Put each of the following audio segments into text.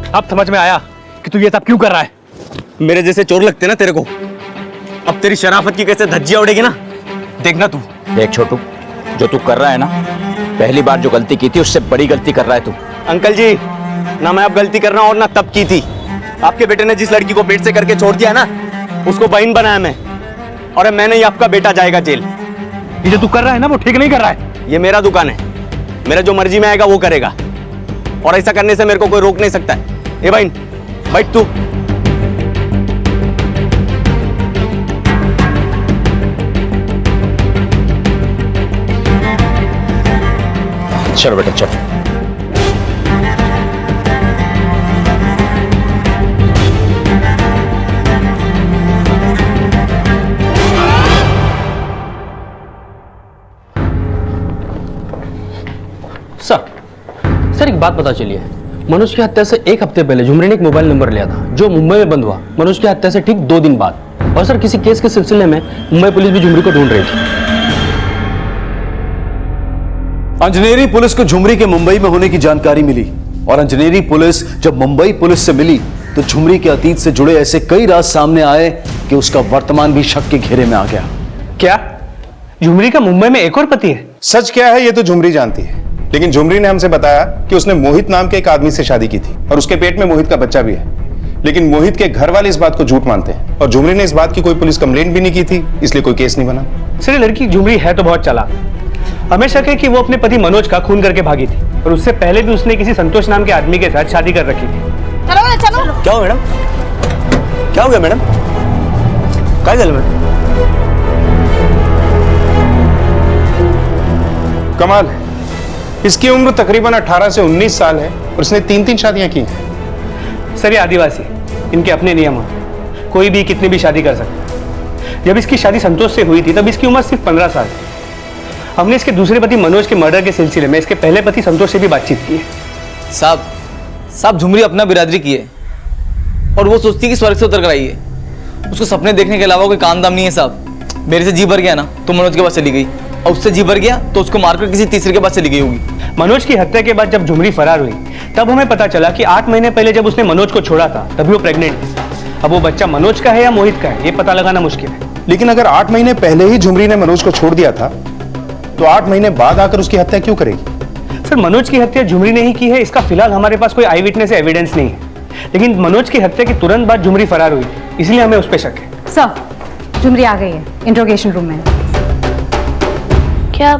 अब समझ में आया कि तू ये सब क्यों कर रहा है। मेरे जैसे चोर लगते ना तेरे को। अब तेरी शराफत की कैसे धज्जियां उड़ेगी ना, देखना तू। देख छोटू, जो तू कर रहा है ना, पहली बार जो गलती की थी उससे बड़ी गलती कर रहा है तू। अंकल जी, ना मैं अब गलती कर रहा हूँ और ना तब की थी। आपके बेटे ने जिस लड़की को पेट से करके छोड़ दिया ना, उसको बहन बनाया मैं, और मैंने ही आपका बेटा जाएगा जेल। ये जो तू कर रहा है ना वो ठीक नहीं कर रहा है। ये मेरा दुकान है, मेरा जो मर्जी में आएगा वो करेगा, और ऐसा करने से मेरे को कोई रोक नहीं सकता है। ए बहन, बैठ तू। चलो बेटा चल। सर एक बात पता चली है। मनोज की हत्या से एक हफ्ते पहले झुमरी ने एक मोबाइल नंबर लिया था जो मुंबई में बंद हुआ मनोज की हत्या से ठीक 2 दिन बाद। और सर किसी केस के सिलसिले में मुंबई पुलिस भी झुमरी को ढूंढ रही थी। अंजनेरी पुलिस को झुमरी के मुंबई में होने की जानकारी मिली, और अंजनेरी पुलिस जब मुंबई पुलिस से मिली तो झुमरी के अतीत से जुड़े ऐसे कई राज सामने आए कि उसका वर्तमान भी शक के घेरे में आ गया। क्या झुमरी का मुंबई में एक और पति है? सच क्या है ये तो झुमरी जानती है, लेकिन झुमरी ने हमसे बताया कि उसने मोहित नाम के एक आदमी से शादी की थी और उसके पेट में मोहित का बच्चा भी है। लेकिन मोहित के घर वाले इस बात को झूठ मानते हैं, और झुमरी ने इस बात की कोई पुलिस कंप्लेंट भी नहीं की थी, इसलिए कोई केस नहीं बना। सर ये लड़की झुमरी है तो बहुत चालाक। हमें शक है कि वो अपने पति मनोज का खून करके भागी थी, और उससे पहले भी उसने किसी संतोष नाम के आदमी के साथ शादी कर रखी थी। चलो चलो। क्या हो मैडम? क्या हो गया मैडम? क्या गल में? कमाल है, इसकी उम्र तकरीबन 18 से 19 साल है और उसने 3-3 शादियां की हैं। सर ये आदिवासी, इनके अपने नियम हैं। कोई भी कितनी भी शादी कर सकता है। जब इसकी शादी संतोष से हुई थी तब इसकी उम्र सिर्फ 15 साल। हमने इसके दूसरे पति मनोज के मर्डर के सिलसिले में इसके पहले पति संतोष से भी बातचीत की है। साहब झुमरी अपना बिरादरी की है, और वो सोचती है कि स्वर्ग से उतर कर आई है। उसको सपने देखने के अलावा कोई काम दाम नहीं है साहब। मेरे से जी भर गया ना तो मनोज के पास चली गई, और उससे जी भर गया तो उसको मारकर किसी तीसरे के पास चली गई होगी। मनोज की हत्या के बाद जब झुमरी फरार हुई तब हमें पता चला कि 8 महीने पहले जब उसने मनोज को छोड़ा था तभी वो प्रेग्नेंट थी। अब वो बच्चा मनोज का है या मोहित का है ये पता लगाना मुश्किल है। लेकिन अगर 8 महीने पहले ही झुमरी ने मनोज को छोड़ दिया था तो 8 महीने बाद आकर उसकी हत्या क्यों करेगी? सर मनोज की हत्या झुमरी ने ही की है, इसका फिलहाल हमारे पास कोई आई विटनेस एविडेंस नहीं है। लेकिन मनोज की हत्या के तुरंत बाद झुमरी फरार हुई, इसलिए हमें उस पर शक है। सर झुमरी आ गई है इंट्रोगेशन रूम में। क्या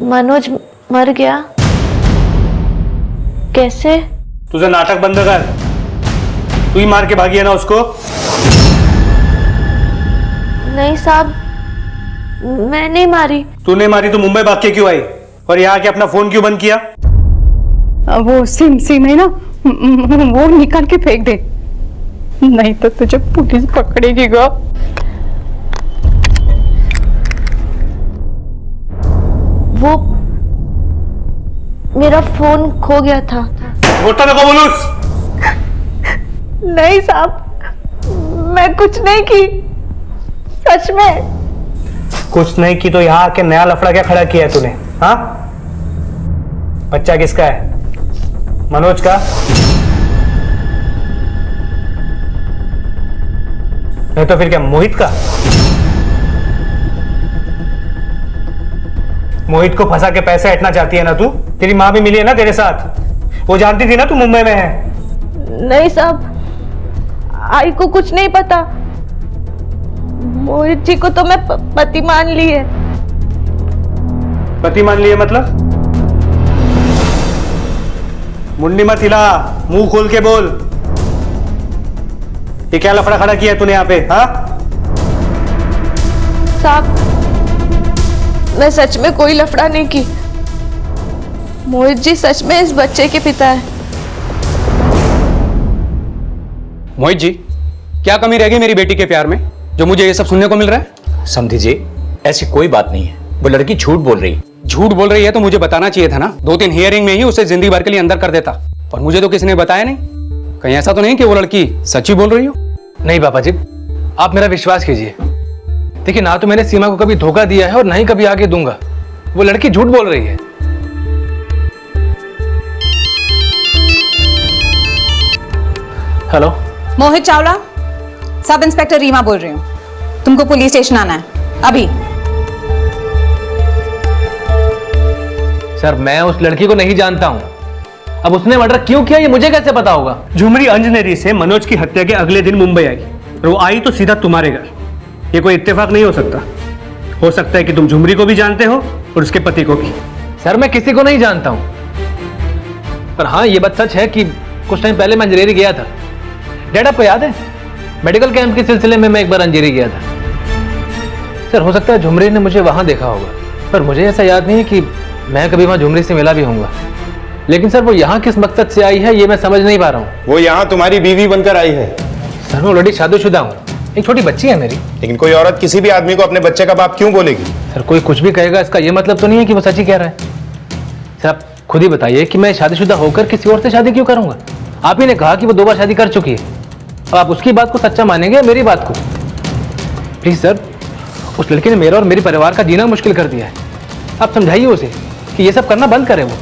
मनोज मर गया? कैसे? तुझे नाटक बंद कर। तू ही मार के भागी है ना उसको? नहीं साहब, मैं नहीं मारी। तूने मारी तो मुंबई भाग के क्यों आई, और यहाँ के अपना फोन क्यों बंद किया? वो सिम है ना, वो निकाल के फेंक दे, नहीं तो तुझे पुलिस पकड़ेगी गा। वो मेरा फोन खो गया था। बोलता देखो बोलूस। नहीं साहब, मैं कुछ नहीं की, सच में कुछ नहीं की तो यहाँ आके नया लफड़ा क्या खड़ा किया है तूने? हाँ, बच्चा किसका है? मनोज का? नहीं तो फिर क्या मोहित का? मोहित को फंसा के पैसे हटना चाहती है ना तू? तेरी माँ भी मिली है ना तेरे साथ, वो जानती थी ना तू मुंबई में है। नहीं साहब, आई को कुछ नहीं पता। मोहित जी को तो मैं पति मान ली है। पति मान लिए मतलब? मुंडी मत हिला, मुंह खोल के बोल। ये क्या लफड़ा खड़ा किया है तूने यहाँ पे? हाँ साहब, मैं सच में कोई लफड़ा नहीं की। मोहित जी सच में इस बच्चे के पिता है। मोहित जी, क्या कमी रह गई मेरी बेटी के प्यार में जो मुझे ये सब सुनने को मिल रहा है? समझी जी, ऐसी कोई बात नहीं है, वो लड़की झूठ बोल रही है। झूठ बोल रही है तो मुझे बताना चाहिए था ना। 2-3 हियरिंग में ही उसे जिंदगी भर के लिए अंदर कर देता, और मुझे तो किसी ने बताया नहीं। कहीं ऐसा तो नहीं कि वो लड़की सच्ची बोल रही हो? नहीं पापा जी, आप मेरा विश्वास कीजिए। देखिए, ना तो मैंने सीमा को कभी धोखा दिया है और ना ही कभी आगे दूंगा। वो लड़की झूठ बोल रही है। Hello. Mohit Chawla, sub inspector Reema बोल रही हूँ। तुमको पुलिस स्टेशन आना है अभी। सर मैं उस लड़की को नहीं जानता हूँ। अब उसने मर्डर क्यों किया ये मुझे कैसे पता होगा? झुमरी अंजनेरी से मनोज की हत्या के अगले दिन मुंबई आई और वो आई तो सीधा तुम्हारे घर। ये कोई इत्तेफाक नहीं हो सकता। हो सकता है कि तुम झुमरी को भी जानते हो और उसके पति को भी। सर मैं किसी को नहीं जानता हूँ, पर हाँ ये बात सच है कि कुछ टाइम पहले मैं अंजनेरी गया था। डैड आपको याद है मेडिकल कैंप के सिलसिले में मैं एक बार अंजनेरी गया था। सर हो सकता है झुमरी ने मुझे वहां देखा होगा, पर मुझे ऐसा याद नहीं है कि मैं कभी वहां झुमरी से मिला भी होऊंगा। लेकिन सर वो यहाँ किस मकसद से आई है ये मैं समझ नहीं पा रहा हूँ। वो यहाँ तुम्हारी बीवी बनकर आई है। सर मैं ऑलरेडी शादीशुदा हूँ, एक छोटी बच्ची है मेरी। लेकिन कोई औरत किसी भी आदमी को अपने बच्चे का बाप क्यों बोलेगी? सर कोई कुछ भी कहेगा इसका ये मतलब तो नहीं है कि वो सच ही कह रहा है। सर आप खुद ही बताइए कि मैं शादीशुदा होकर किसी और से शादी क्यों करूंगा? आप ही ने कहा कि वो 2 बार शादी कर चुकी है। अब आप उसकी बात को सच्चा मानेंगे या मेरी बात को? प्लीज सर, उस लड़की ने मेरा और मेरे परिवार का जीना मुश्किल कर दिया है। आप समझाइए उसे कि ये सब करना बंद करे वो।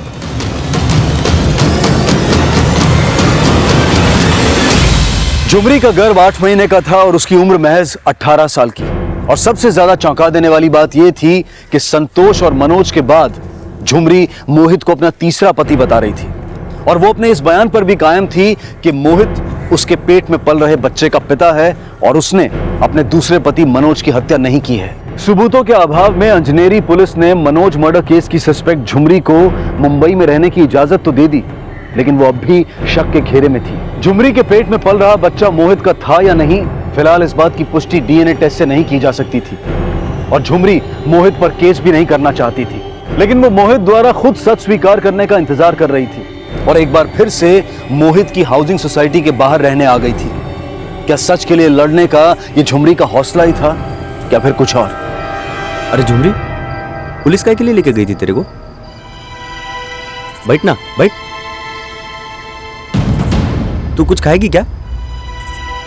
झुमरी का गर्भ 8 महीने का था और उसकी उम्र महज 18 साल की। और सबसे ज्यादा चौंका देने वाली बात यह थी कि संतोष और मनोज के बाद झुमरी मोहित को अपना तीसरा पति बता रही थी और वो अपने इस बयान पर भी कायम थी कि मोहित उसके पेट में पल रहे बच्चे का पिता है और उसने अपने दूसरे पति मनोज की हत्या नहीं की है। सबूतों के अभाव में अंजनेरी पुलिस ने मनोज मर्डर केस की सस्पेक्ट झुमरी को मुंबई में रहने की इजाजत तो दे दी, लेकिन वो अब भी शक के घेरे में थी। झुमरी के पेट में पल रहा बच्चा मोहित का था या नहीं, फिलहाल इस बात की पुष्टि डीएनए टेस्ट से नहीं की जा सकती थी और झुमरी मोहित पर केस भी नहीं करना चाहती थी। लेकिन वो मोहित द्वारा खुद सच स्वीकार करने का इंतजार कर रही थी और एक बार फिर से मोहित की हाउसिंग सोसाइटी के बाहर रहने आ गई थी। क्या सच के लिए लड़ने का ये झुमरी का हौसला ही था, क्या फिर कुछ और? अरे झुमरी, पुलिस काय के लिए लेके गई थी तेरे को? बैठ ना, बैठ। तू कुछ खाएगी क्या?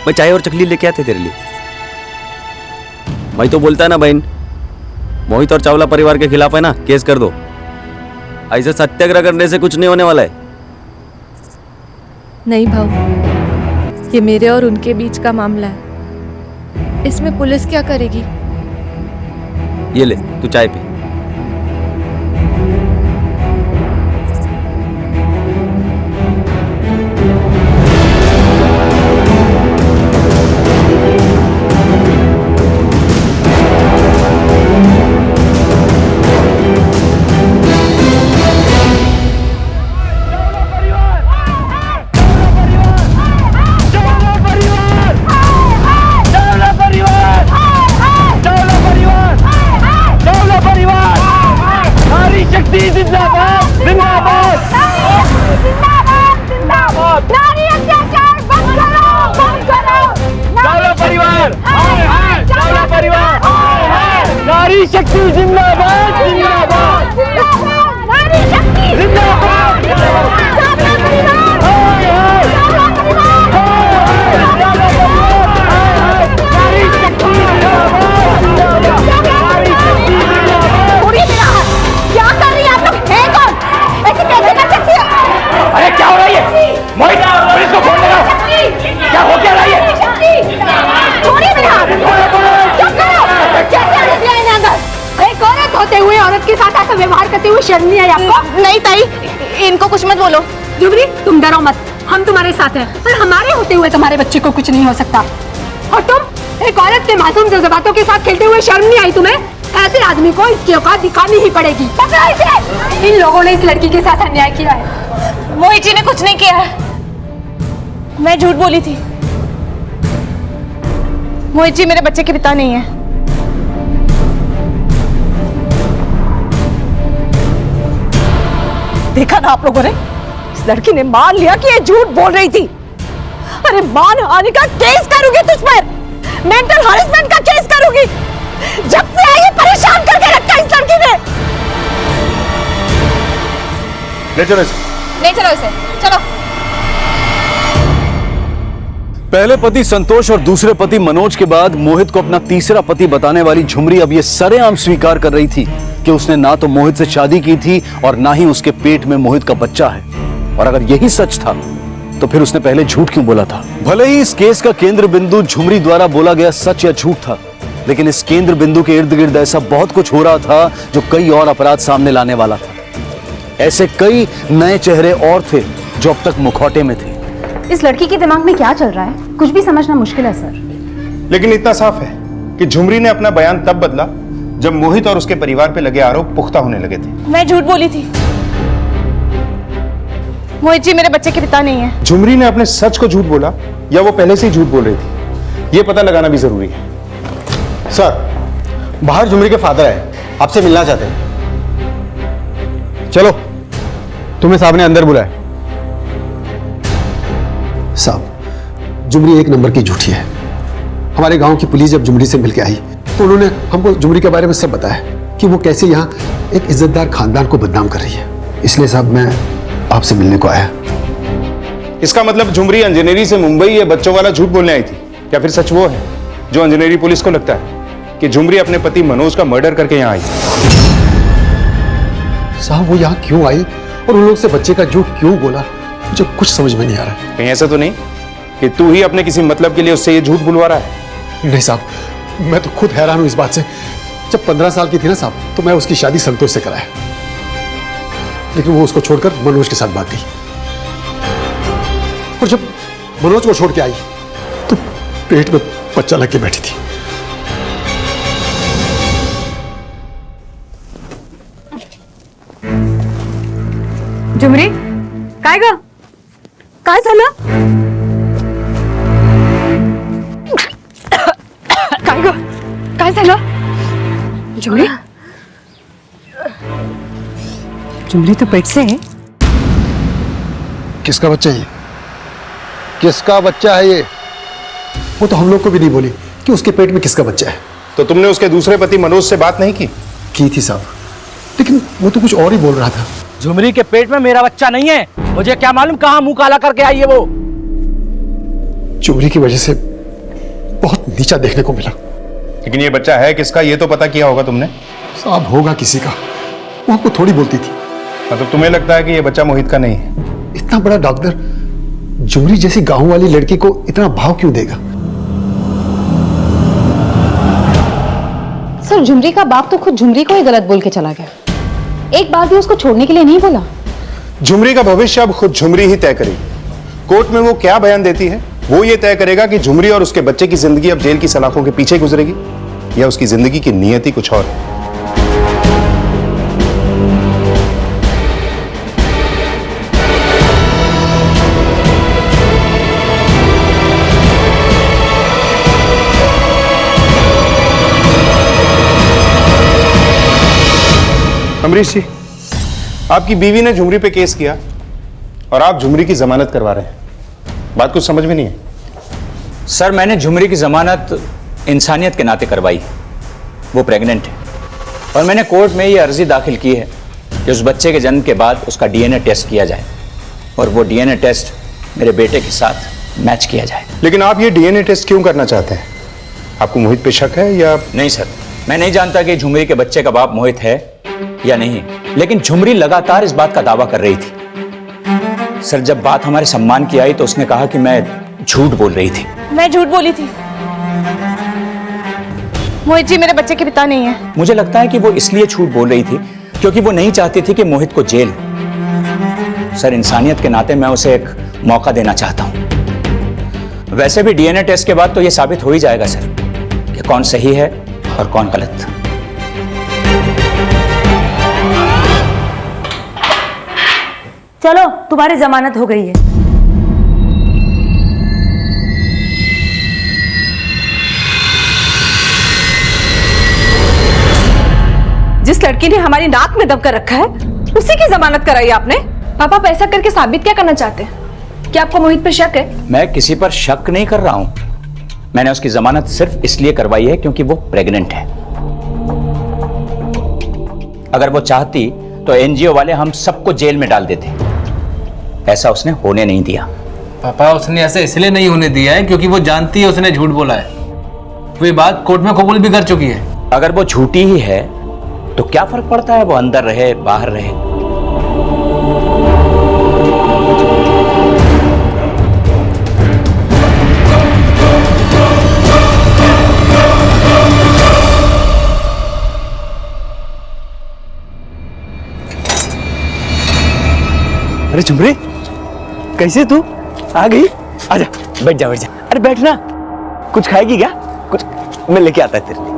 मैं चाय और चकली लेके आते तेरे लिए। भाई तो बोलता है ना बहन, मोहित और चावला परिवार के खिलाफ है ना, केस कर दो। ऐसे सत्याग्रह करने से कुछ नहीं होने वाला है। नहीं भाऊ, ये मेरे और उनके बीच का मामला है। इसमें पुलिस क्या करेगी? ये ले, तू चाय पी। शर्म नहीं आई आपको? नहीं ताई, इनको कुछ मत बोलो। झुमरी तुम डरो मत, हम तुम्हारे साथ हैं। पर हमारे होते हुए तुम्हारे बच्चे को कुछ नहीं हो सकता। और तुम एक औरत के मासूम जज्बातों के साथ खेलते हुए शर्म नहीं आई तुम्हें? ऐसे आदमी को इसकी औकात दिखानी ही पड़ेगी। पकड़ो इसे। इन लोगों ने इस लड़की के साथ अन्याय किया है। मोहित जी ने कुछ नहीं किया है, मैं झूठ बोली थी। मोहित जी मेरे बच्चे के पिता नहीं है। देखा ना आप लोगों ने, इस लड़की ने मान लिया कि ये झूठ बोल रही थी। अरे मानहानि का केस करूंगी तुझ पर, मेंटल हरेसमेंट का केस करूंगी। जब से आई परेशान करके रखा इस लड़की ने। ले चलो इसे, चलो। पहले पति संतोष और दूसरे पति मनोज के बाद मोहित को अपना तीसरा पति बताने वाली झुमरी अब यह सरेआम स्वीकार कर रही थी कि उसने ना तो मोहित से शादी की थी और ना ही उसके पेट में मोहित का बच्चा है। और अगर यही सच था तो फिर उसने पहले झूठ क्यों बोला था? भले ही इस केस का केंद्र बिंदु झुमरी द्वारा बोला गया सच या झूठ था, लेकिन इस केंद्र बिंदु के इर्द गिर्द ऐसा बहुत कुछ हो रहा था जो कई और अपराध सामने लाने वाला था। ऐसे कई नए चेहरे और थे जो अब तक मुखौटे में थे। इस लड़की के दिमाग में क्या चल रहा है, कुछ भी समझना मुश्किल है सर। लेकिन इतना साफ है कि झुमरी ने अपना बयान तब बदला जब मोहित और उसके परिवार पे लगे आरोप पुख्ता होने लगे थे। मैं झूठ बोली थी। मोहित जी मेरे बच्चे के पिता नहीं है। झुमरी ने अपने सच को झूठ बोला या वो पहले से ही झूठ बोल रही थी, ये पता लगाना भी जरूरी है। सर, बाहर झुमरी के फादर है, आपसे मिलना चाहते हैं। चलो, तुम्हें साहब ने अंदर बुलाया। साहब, झुमरी एक नंबर की झूठी है। हमारे गांव की पुलिस जब झुमरी से मिलकर आई तो उन्होंने हमको झुमरी के बारे में सब बताया कि वो कैसे यहाँ एक इज्जतदार खानदान को बदनाम कर रही है। इसलिए साहब मैं आपसे मिलने को आया। इसका मतलब झुमरी इंजीनियरिंग से मुंबई ये बच्चों वाला झूठ बोलने आई थी, या फिर सच वो है जो इंजीनियरिंग पुलिस को लगता है कि झुमरी अपने पति मनोज का मर्डर करके यहाँ आई? साहब, वो यहाँ क्यों आई और उन लोग से बच्चे का झूठ क्यों बोला, मुझे कुछ समझ में नहीं आ रहा। कहीं ऐसा तो नहीं कि तू ही अपने किसी मतलब के लिए उससे ये झूठ बुलवा रहा है? नहीं साहब, मैं तो खुद हैरान हूं इस बात से। जब 15 साल की थी ना साहब, तो मैं उसकी शादी संतोष से कराया, लेकिन वो उसको छोड़कर मनोज के साथ भाग गई। और जब मनोज को छोड़ के आई तो पेट में बच्चा लग के बैठी थी। झुमरी, काय ग? काय झालं? काय ग? काय झालं? झुमरी, झुमरी तो पेट से है। किसका बच्चा है ये? किसका बच्चा है ये? वो तो हम लोग को भी नहीं बोली कि उसके पेट में किसका बच्चा है। तो तुमने उसके दूसरे पति मनोज से बात नहीं की? की थी साहब, लेकिन वो तो कुछ और ही बोल रहा था। झुमरी के पेट में मेरा बच्चा नहीं है, मुझे क्या मालूम कहां मुंह काला करके आई है वो। झुमरी की वजह से बहुत नीचा देखने को मिला। लेकिन ये बच्चा है किसका, ये तो पता किया होगा तुमने? साहब, होगा किसी का, वो आपको थोड़ी बोलती थी। मतलब तुम्हें लगता है कि ये बच्चा मोहित का नहीं है? इतना बड़ा डॉक्टर झुमरी जैसी गांव वाली लड़की को इतना भाव क्यों देगा? सर, झुमरी का बाप तो खुद झुमरी को ही गलत बोल के चला गया, एक बार भी उसको छोड़ने के लिए नहीं बोला। झुमरी का भविष्य अब खुद झुमरी ही तय करेगी। कोर्ट में वो क्या बयान देती है वो ये तय करेगा कि झुमरी और उसके बच्चे की जिंदगी अब जेल की सलाखों के पीछे गुजरेगी या उसकी जिंदगी की नियति कुछ और है। अमरीश जी, आपकी बीवी ने झुमरी पे केस किया और आप झुमरी की जमानत करवा रहे हैं, बात कुछ समझ में नहीं है। सर, मैंने झुमरी की जमानत इंसानियत के नाते करवाई। वो प्रेग्नेंट है और मैंने कोर्ट में ये अर्जी दाखिल की है कि उस बच्चे के जन्म के बाद उसका डीएनए टेस्ट किया जाए और वो डीएनए टेस्ट मेरे बेटे के साथ मैच किया जाए। लेकिन आप ये डीएनए टेस्ट क्यों करना चाहते हैं? आपको मोहित पे शक है या? नहीं सर, मैं नहीं जानता कि झुमरी के बच्चे का बाप मोहित है या नहीं, लेकिन झुमरी लगातार इस बात का दावा कर रही थी। सर, जब बात हमारे सम्मान की आई तो उसने कहा कि मैं झूठ बोल रही थी। मैं झूठ बोली थी। मोहित जी मेरे बच्चे के पिता नहीं है। मुझे लगता है कि वो इसलिए झूठ बोल रही थी क्योंकि वो नहीं चाहती थी कि मोहित को जेल हो। सर, इंसानियत के नाते मैं उसे एक मौका देना चाहता हूं। वैसे भी डीएनए टेस्ट के बाद तो ये साबित हो ही जाएगा सर कि कौन सही है और कौन गलत। चलो, तुम्हारी जमानत हो गई है। जिस लड़की ने हमारी नाक में दब कर रखा है उसी की जमानत कराई आपने। पापा, आप ऐसा करके साबित क्या करना चाहते हैं? क्या आपको मोहित पर शक है? मैं किसी पर शक नहीं कर रहा हूं। मैंने उसकी जमानत सिर्फ इसलिए करवाई है क्योंकि वो प्रेग्नेंट है। अगर वो चाहती तो एनजीओ वाले हम सबको जेल में डाल देते। ऐसा उसने होने नहीं दिया। पापा, उसने ऐसा इसलिए नहीं होने दिया है क्योंकि वो जानती है उसने झूठ बोला है। वो ये बात कोर्ट में कबूल भी कर चुकी है। अगर वो झूठी ही है तो क्या फर्क पड़ता है वो अंदर रहे बाहर रहे। अरे झुमरी, कैसे तू आ गई? आजा, बैठ जा बैठ जा। अरे बैठ ना, कुछ खाएगी क्या? कुछ मैं लेके आता है तेरे लिए।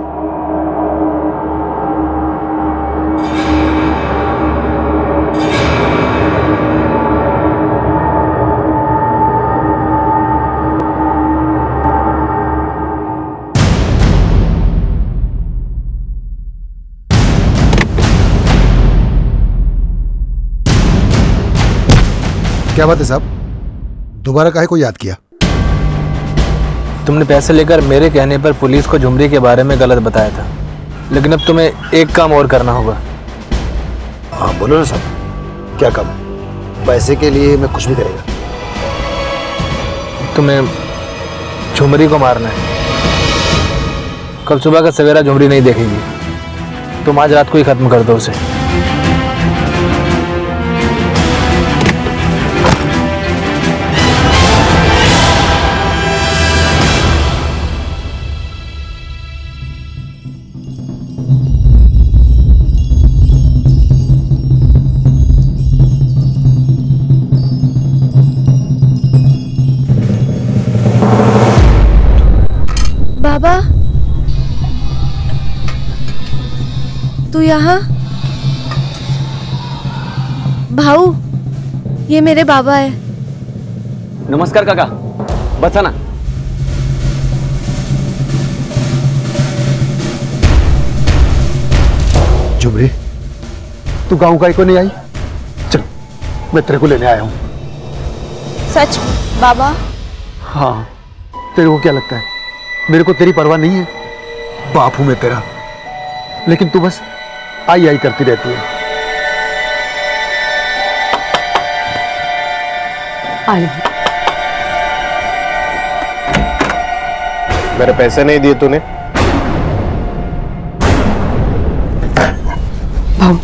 क्या बात है साहब, दोबारा काहे को याद किया? तुमने पैसे लेकर मेरे कहने पर पुलिस को झुमरी के बारे में गलत बताया था, लेकिन अब तुम्हें एक काम और करना होगा। हाँ बोलो ना साहब, क्या काम? पैसे के लिए मैं कुछ भी करेगा। तुम्हें झुमरी को मारना है। कल सुबह का सवेरा झुमरी नहीं देखेगी, तुम आज रात को ही खत्म कर दो उसे। बाबा, तू यहाँ? भाऊ, ये मेरे बाबा है। नमस्कार काका, बसा ना। झुमरी, तू गांव का को नहीं आई? चल, मैं तेरे को लेने आया हूँ। सच बाबा? हाँ, तेरे को क्या लगता है मेरे को तेरी परवाह नहीं है? बाप हूं मैं तेरा, लेकिन तू बस आई आई करती रहती है। मेरे पैसे नहीं दिए तूने? भाऊ,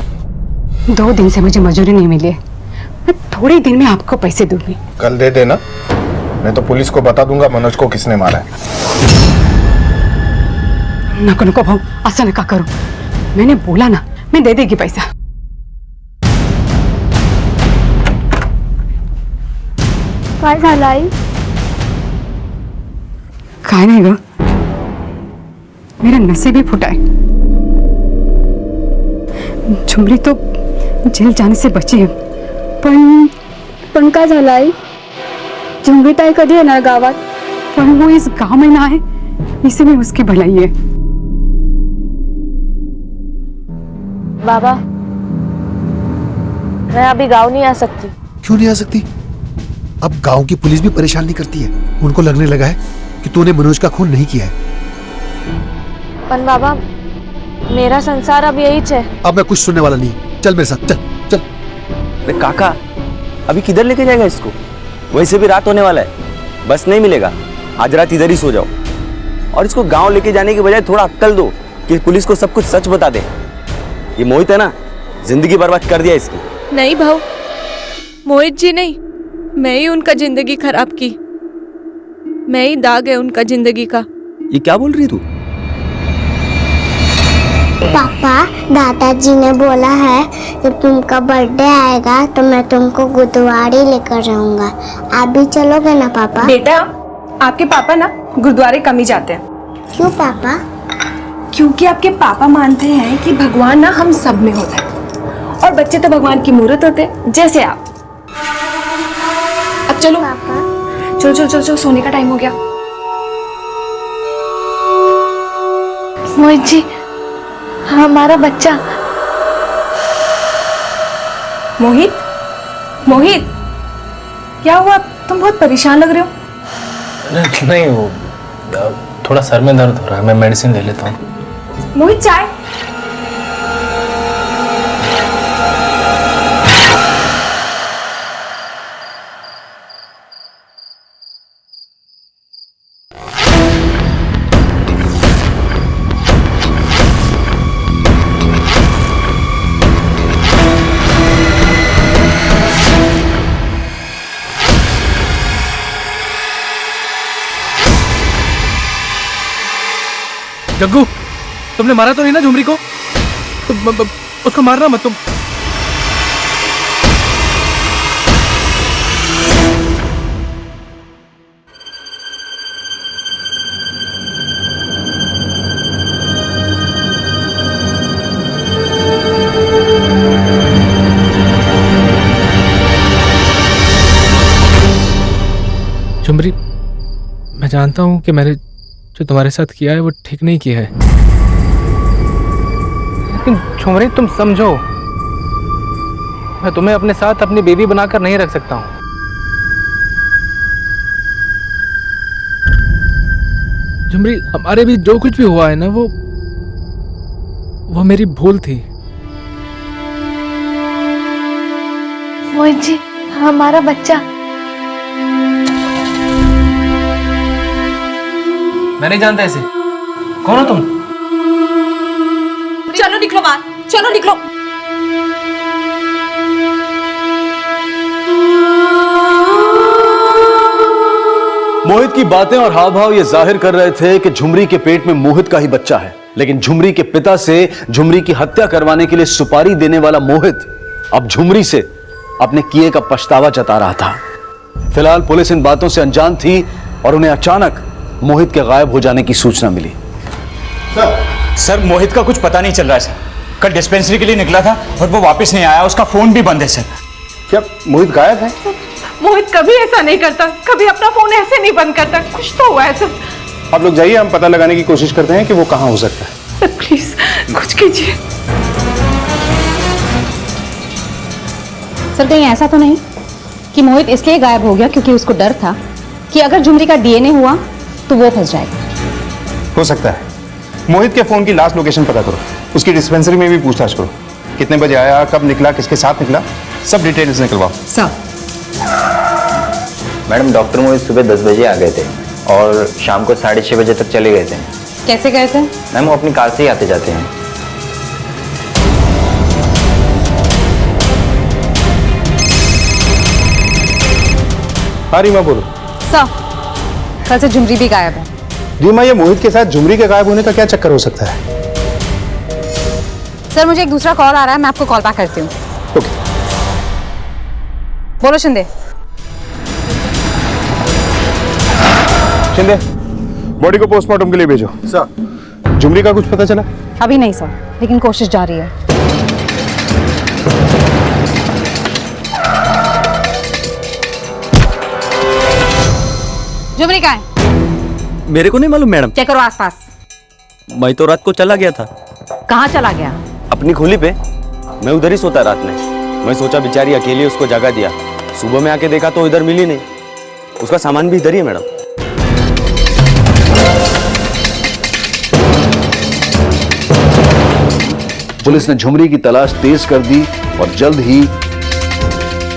2 दिन से मुझे मजदूरी नहीं मिली है, मैं थोड़े दिन में आपको पैसे दूंगी। कल दे देना, मैं तो पुलिस को बता दूंगा मनोज को किसने मारा है। नको नको भाऊ, ऐसा नका करो, मैंने बोला ना, मैं दे देगी पैसा। काय झालं आई? काय नाही ग, मेरा नसीब ही फुटा है। झुमरी तो जेल जाने से बची है, पण काय झालं आई? झुमरी ताई कधी येणार गावात? पण वो इस गांव में ना है, इसी में उसकी भलाई है। बाबा, मैं अभी गांव नहीं आ सकती। क्यों नहीं आ सकती? अब गांव की पुलिस भी परेशान नहीं करती है, उनको लगने लगा है कि तूने मनोज का खून नहीं किया है। पर बाबा, मेरा संसार अब यही है। अब मैं कुछ सुनने वाला नहीं, चल मेरे साथ, चल चल। अरे काका, अभी किधर लेके जाएगा इसको? वैसे भी रात होने वाला है, बस नहीं मिलेगा। आज रात इधर ही सो जाओ, और इसको गांव लेके जाने की बजाय थोड़ा अक्कल दो कि पुलिस को सब कुछ सच बता दे। ये मोहित है ना, जिंदगी बर्बाद कर दिया इसकी। नहीं भाऊ, मोहित जी नहीं, मैं ही उनका जिंदगी खराब की। मैं ही दाग है उनका जिंदगी का। ये क्या बोल रही तू? पापा, दादाजी ने बोला है जब तुमका बर्थडे आएगा तो मैं तुमको गुरुद्वारे लेकर जाऊंगा। आप भी चलोगे ना पापा? बेटा, आपके पापा ना गुरुद्वारे कम ही जाते हैं। क्यों पापा? क्योंकि आपके पापा मानते हैं कि भगवान ना हम सब में होता है, और बच्चे तो भगवान की मूर्त होते हैं, जैसे आप। अब चलो पापा, चलो चलो चलो चलो, सोने का टाइम हो गया। मोहित जी, हमारा बच्चा। मोहित, मोहित, क्या हुआ? तुम बहुत परेशान लग रहे हो। नहीं, वो थोड़ा सर में दर्द हो रहा है, मैं मेडिसिन ले लेता हूँ। मोहित, चाय। जग्गू, तुमने मारा तो नहीं ना झुमरी को? उसको मारना मत तुम। झुमरी, मैं जानता हूँ कि मैंने जो तुम्हारे साथ किया है वो ठीक नहीं किया है, लेकिन झुमरी तुम समझो, मैं तुम्हें अपने साथ अपनी बेबी बनाकर नहीं रख सकता हूँ। झुमरी, हमारे बीच जो कुछ भी हुआ है ना, वो मेरी भूल थी। मोहित जी, हमारा बच्चा। मैं नहीं जानता ऐसे। कौन हो तुम? चलो निकलो बाहर, चलो निकलो। मोहित की बातें और हाव भाव ये जाहिर कर रहे थे कि झुमरी के पेट में मोहित का ही बच्चा है, लेकिन झुमरी के पिता से झुमरी की हत्या करवाने के लिए सुपारी देने वाला मोहित अब झुमरी से अपने किए का पछतावा जता रहा था। फिलहाल पुलिस इन बातों से अनजान थी और उन्हें अचानक मोहित के गायब हो जाने की सूचना मिली। सर मोहित का कुछ पता नहीं चल रहा है सर। कल डिस्पेंसरी के लिए निकला था और वो वापस नहीं आया, उसका फोन भी बंद है सर। क्या मोहित गायब है? मोहित कभी ऐसा नहीं करता, कभी अपना फोन ऐसे नहीं बंद करता। कुछ तो हुआ है सर। आप लोग जाइए, हम पता लगाने की कोशिश करते हैं कि वो कहाँ हो सकता है। प्लीज कुछ कीजिए। सर कहीं ऐसा तो नहीं कि मोहित इसलिए गायब हो गया क्योंकि उसको डर था कि अगर झुमरी का डीएनए हुआ तो वो फंस जाएगा? हो सकता है। मोहित के फोन की लास्ट लोकेशन पता करो, उसकी डिस्पेंसरी में भी पूछताछ करो, कितने बजे आया, कब निकला, किसके साथ निकला, सब डिटेल्स निकलवाओ। सर मैडम, डॉक्टर मोहित सुबह 10 बजे आ गए थे और शाम को 6:30 बजे तक चले गए थे। कैसे गए थे? मैम वो अपनी कार से ही आते जाते हैं। हाँ रीमा बोलो। सर कल से झुमरी भी गायब है। रीमा, ये मोहित के साथ झुमरी के गायब होने का क्या चक्कर हो सकता है? सर मुझे एक दूसरा कॉल आ रहा है, मैं आपको कॉल बैक करती हूँ। ओके। बोलो शिंदे। शिंदे, बॉडी को पोस्टमार्टम के लिए भेजो। सर झुमरी का कुछ पता चला? अभी नहीं सर, लेकिन कोशिश जारी है। झुमरी कहाँ है? मेरे को नहीं मालूम मैडम। चेक करो आसपास। मैं तो रात को चला गया था। कहाँ चला गया? अपनी खोली पे। मैं उधर ही सोता रात में। मैं सोचा बेचारी अकेली, उसको जगा दिया। सुबह में आके देखा तो इधर मिली नहीं। उसका सामान भी इधर ही है मैडम। पुलिस ने झुमरी की तलाश तेज कर दी और जल्द ही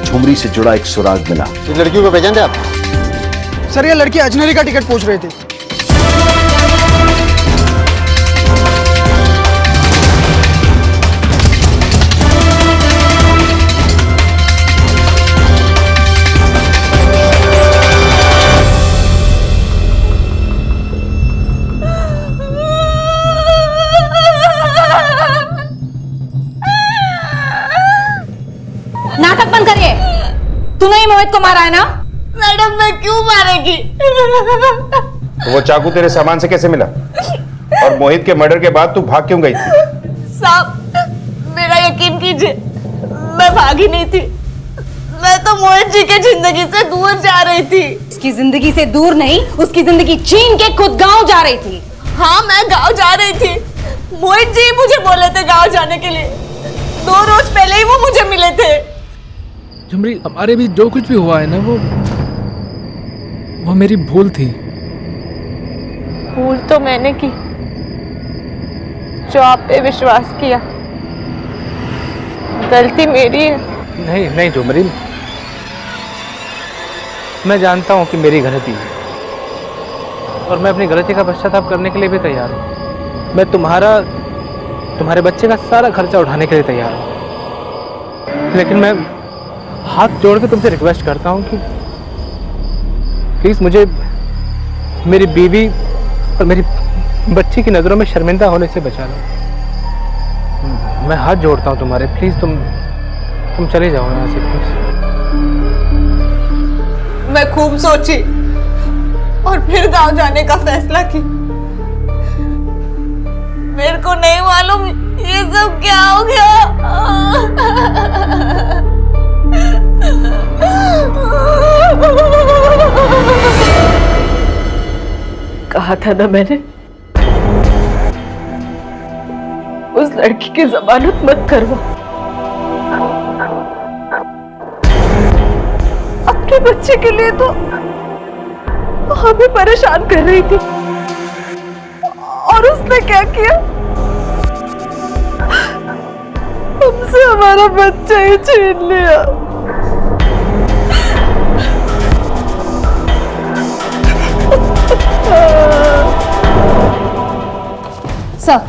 झुमरी से जुड़ा एक सुराग मिला। इस लड़की को पहचानते आप? सर ये लड़की अजनबी का टिकट पूछ रहे थे। नाटक बंद करिए। तूने ही मोहित को मारा है ना? मैडम मैं क्यों मारेगी? तो वो चाकू तेरे सामान से कैसे मिला? और मोहित के मर्डर के बाद तू भाग क्यों गई थी? साहब मेरा यकीन कीजिए, मैं भागी नहीं थी। मैं तो मोहित जी के जिंदगी से दूर जा रही थी। उसकी जिंदगी से दूर नहीं, उसकी जिंदगी छीन के खुद गांव जा रही थी। हाँ मैं गांव जा रही थी। मोहित जी मुझे बोले थे गांव जाने के लिए। 2 रोज पहले ही वो मुझे मिले थे। झुमरी, हमारे बीच जो कुछ भी हुआ है ना, वो मेरी भूल थी। भूल तो मैंने की, जो आप पे विश्वास किया। गलती मेरी है। नहीं नहीं झुमरी, मैं जानता हूँ कि मेरी गलती है और मैं अपनी गलती का पश्चाताप करने के लिए भी तैयार हूँ। मैं तुम्हारे बच्चे का सारा खर्चा उठाने के लिए तैयार हूँ, लेकिन मैं हाथ जोड़ के तुमसे रिक्वेस्ट करता हूँ कि प्लीज मुझे मेरी बीवी और मेरी बच्ची की नजरों में शर्मिंदा होने से बचा लो। मैं हाथ जोड़ता हूँ तुम्हारे, प्लीज तुम चले जाओ यहाँ से प्लीज। मैं खूब सोची और फिर गांव जाने का फैसला की। मेरे को नहीं मालूम ये सब क्या हो गया। कहा था ना मैंने, उस लड़की की जमानत मत करवा। अपने बच्चे के लिए तो हमें परेशान कर रही थी, और उसने क्या किया, हमसे हमारा बच्चा ही छीन लिया। सर,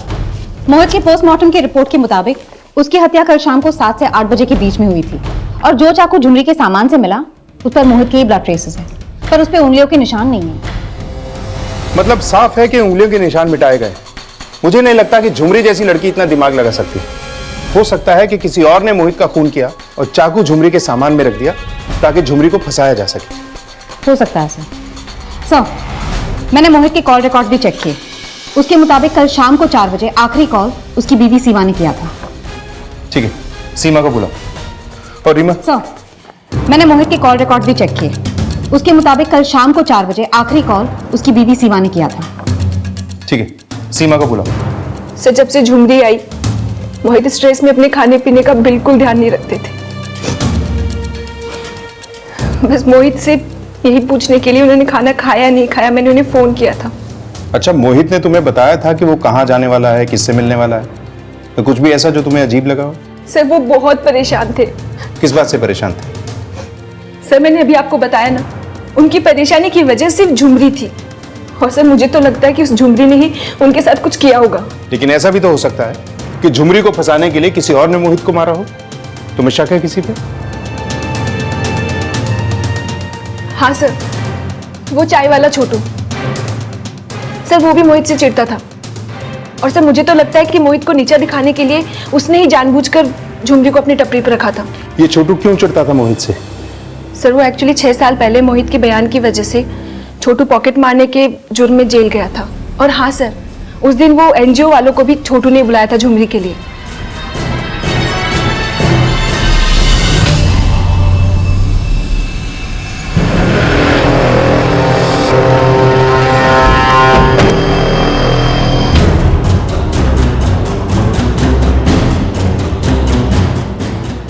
मोहित की पोस्टमार्टम की रिपोर्ट के मुताबिक उसकी हत्या कल शाम को 7 से 8 बजे के बीच में हुई थी, और जो चाकू झुमरी के सामान से मिला उस पर मोहित के ही ब्लड ट्रेसेस है, पर उस पर उंगलियों के निशान नहीं है। मतलब साफ है कि उंगलियों के निशान मिटाए गए। मुझे नहीं लगता कि झुमरी जैसी लड़की इतना दिमाग लगा सकती। हो सकता है कि किसी और ने मोहित का खून किया और चाकू झुमरी के सामान में रख दिया ताकि झुमरी को फंसाया जा सके। हो सकता है सर। सर, मैंने मोहित के कॉल रिकॉर्ड भी चेक किए। उसके मुताबिक कल शाम को 4 बजे आखिरी कॉल उसकी बीवी सीमा ने किया था। ठीक है, सीमा को बुलाओ। और रीमा? सर, मैंने मोहित के कॉल रिकॉर्ड भी चेक किए। उसके मुताबिक कल शाम को 4 बजे आखिरी कॉल उसकी बीवी सीमा ने किया था। ठीक है, सीमा को बुलाओ। सर, जब से झुमरी आई, मोहित स्ट्रेस में अपने खाने पीने का बिल्कुल ध्यान नहीं रखते थे। बस मोहित से यही पूछने के लिए उन्होंने खाना खाया नहीं खाया, मैंने उन्हें फोन किया था। अच्छा, मोहित ने तुम्हें बताया था कि वो कहाँ जाने वाला है, किससे मिलने वाला है? तो कुछ भी ऐसा जो तुम्हें अजीब लगा हो? सर, वो बहुत परेशान थे। किस बात से परेशान थे? सर, मैंने अभी आपको बताया ना, उनकी परेशानी की वजह सिर्फ झुमरी थी। और सर, मुझे तो लगता है कि उस झुमरी ने ही उनके साथ कुछ किया होगा। लेकिन ऐसा भी तो हो सकता है कि झुमरी को फंसाने के लिए किसी और ने मोहित को मारा हो। तुम्हें शक है किसी पे? हाँ सर, वो चाय वाला छोटू सर, वो भी मोहित से चिढ़ता था। और सर, मुझे तो लगता है कि मोहित को नीचा दिखाने के लिए उसने ही जानबूझकर झुमरी को अपनी टपरी पर रखा था। ये छोटू क्यों चिढ़ता था मोहित से? सर, वो एक्चुअली 6 साल पहले मोहित के बयान की वजह से छोटू पॉकेट मारने के जुर्म में जेल गया था। और हाँ सर, उस दिन वो एनजीओ वालों को भी छोटू ने बुलाया था झुमरी के लिए।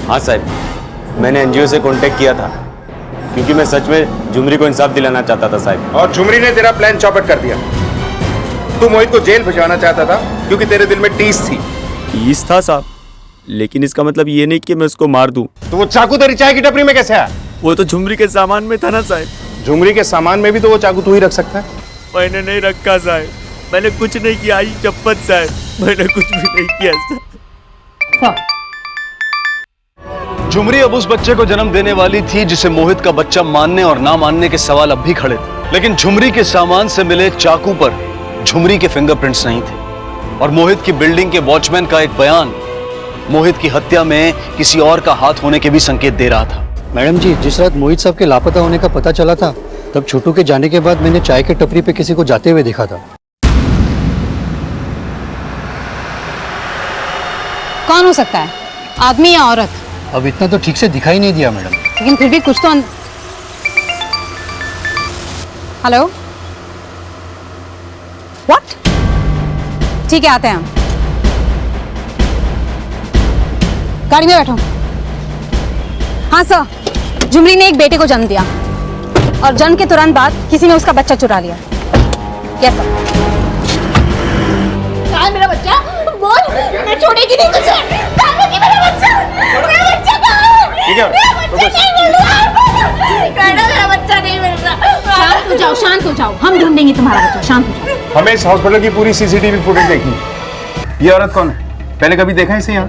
हाँ साहब, मैंने एनजीओ से कांटेक्ट किया था क्योंकि मैं सच में झुमरी को इंसाफ दिलाना चाहता था साहब। और झुमरी ने तेरा प्लान चौपट कर दिया। तू मोहित को जेल भिजवाना चाहता था क्योंकि तेरे दिल में टीस थी। टीस था साहब, लेकिन इसका मतलब ये नहीं कि मैं उसको मार दूं। तो वो चाकू तेरी चाय की टपरी में कैसे आया? वो तो झुमरी के सामान में था ना साहब। झुमरी के सामान में भी तो वो चाकू तू ही रख सकता है। मैंने नहीं रखा साहब, मैंने कुछ नहीं किया। आई चप्पत साहब, मैंने कुछ भी नहीं किया साहब। झुमरी अब उस बच्चे को जन्म देने वाली थी जिसे मोहित का बच्चा मानने और ना मानने के सवाल अब भी खड़े थे। लेकिन झुमरी के सामान से मिले चाकू पर झुमरी के फिंगरप्रिंट्स नहीं थे, और मोहित की बिल्डिंग के वॉचमैन का एक बयान मोहित की हत्या में किसी और का हाथ होने के भी संकेत दे रहा था। मैडम जी, जिस रात मोहित साहब के लापता होने का पता चला था, तब छोटू के जाने के बाद मैंने चाय के टपरी पे किसी को जाते हुए देखा था। कौन हो सकता है, आदमी या औरत? अब इतना तो ठीक से दिखाई नहीं दिया मैडम, लेकिन फिर भी कुछ तो हेलो, व्हाट? ठीक है, आते हैं हम। गाड़ी में बैठो। हाँ सर, झुमरी ने एक बेटे को जन्म दिया और जन्म के तुरंत बाद किसी ने उसका बच्चा चुरा लिया। Yes sir. कहाँ है मेरा बच्चा? बोल, मैं छोड़ेगी नहीं तुझे। कहाँ है मेरा बच्चा? मेरा बच्चा कहाँ है? ठीक है, मेरा बच्चा नहीं मिल रहा। कहना मेरा बच्चा नहीं मिल रहा। शांत हो जाओ, शांत हो जाओ, हम ढूंढ देंगे तुम्हारा बच्चा। शांत हो जाओ। हमें इस हॉस्पिटल की पूरी सीसीटीवी फुटेज देखनी। ये औरत कौन है? पहले कभी देखा है इसे यहाँ?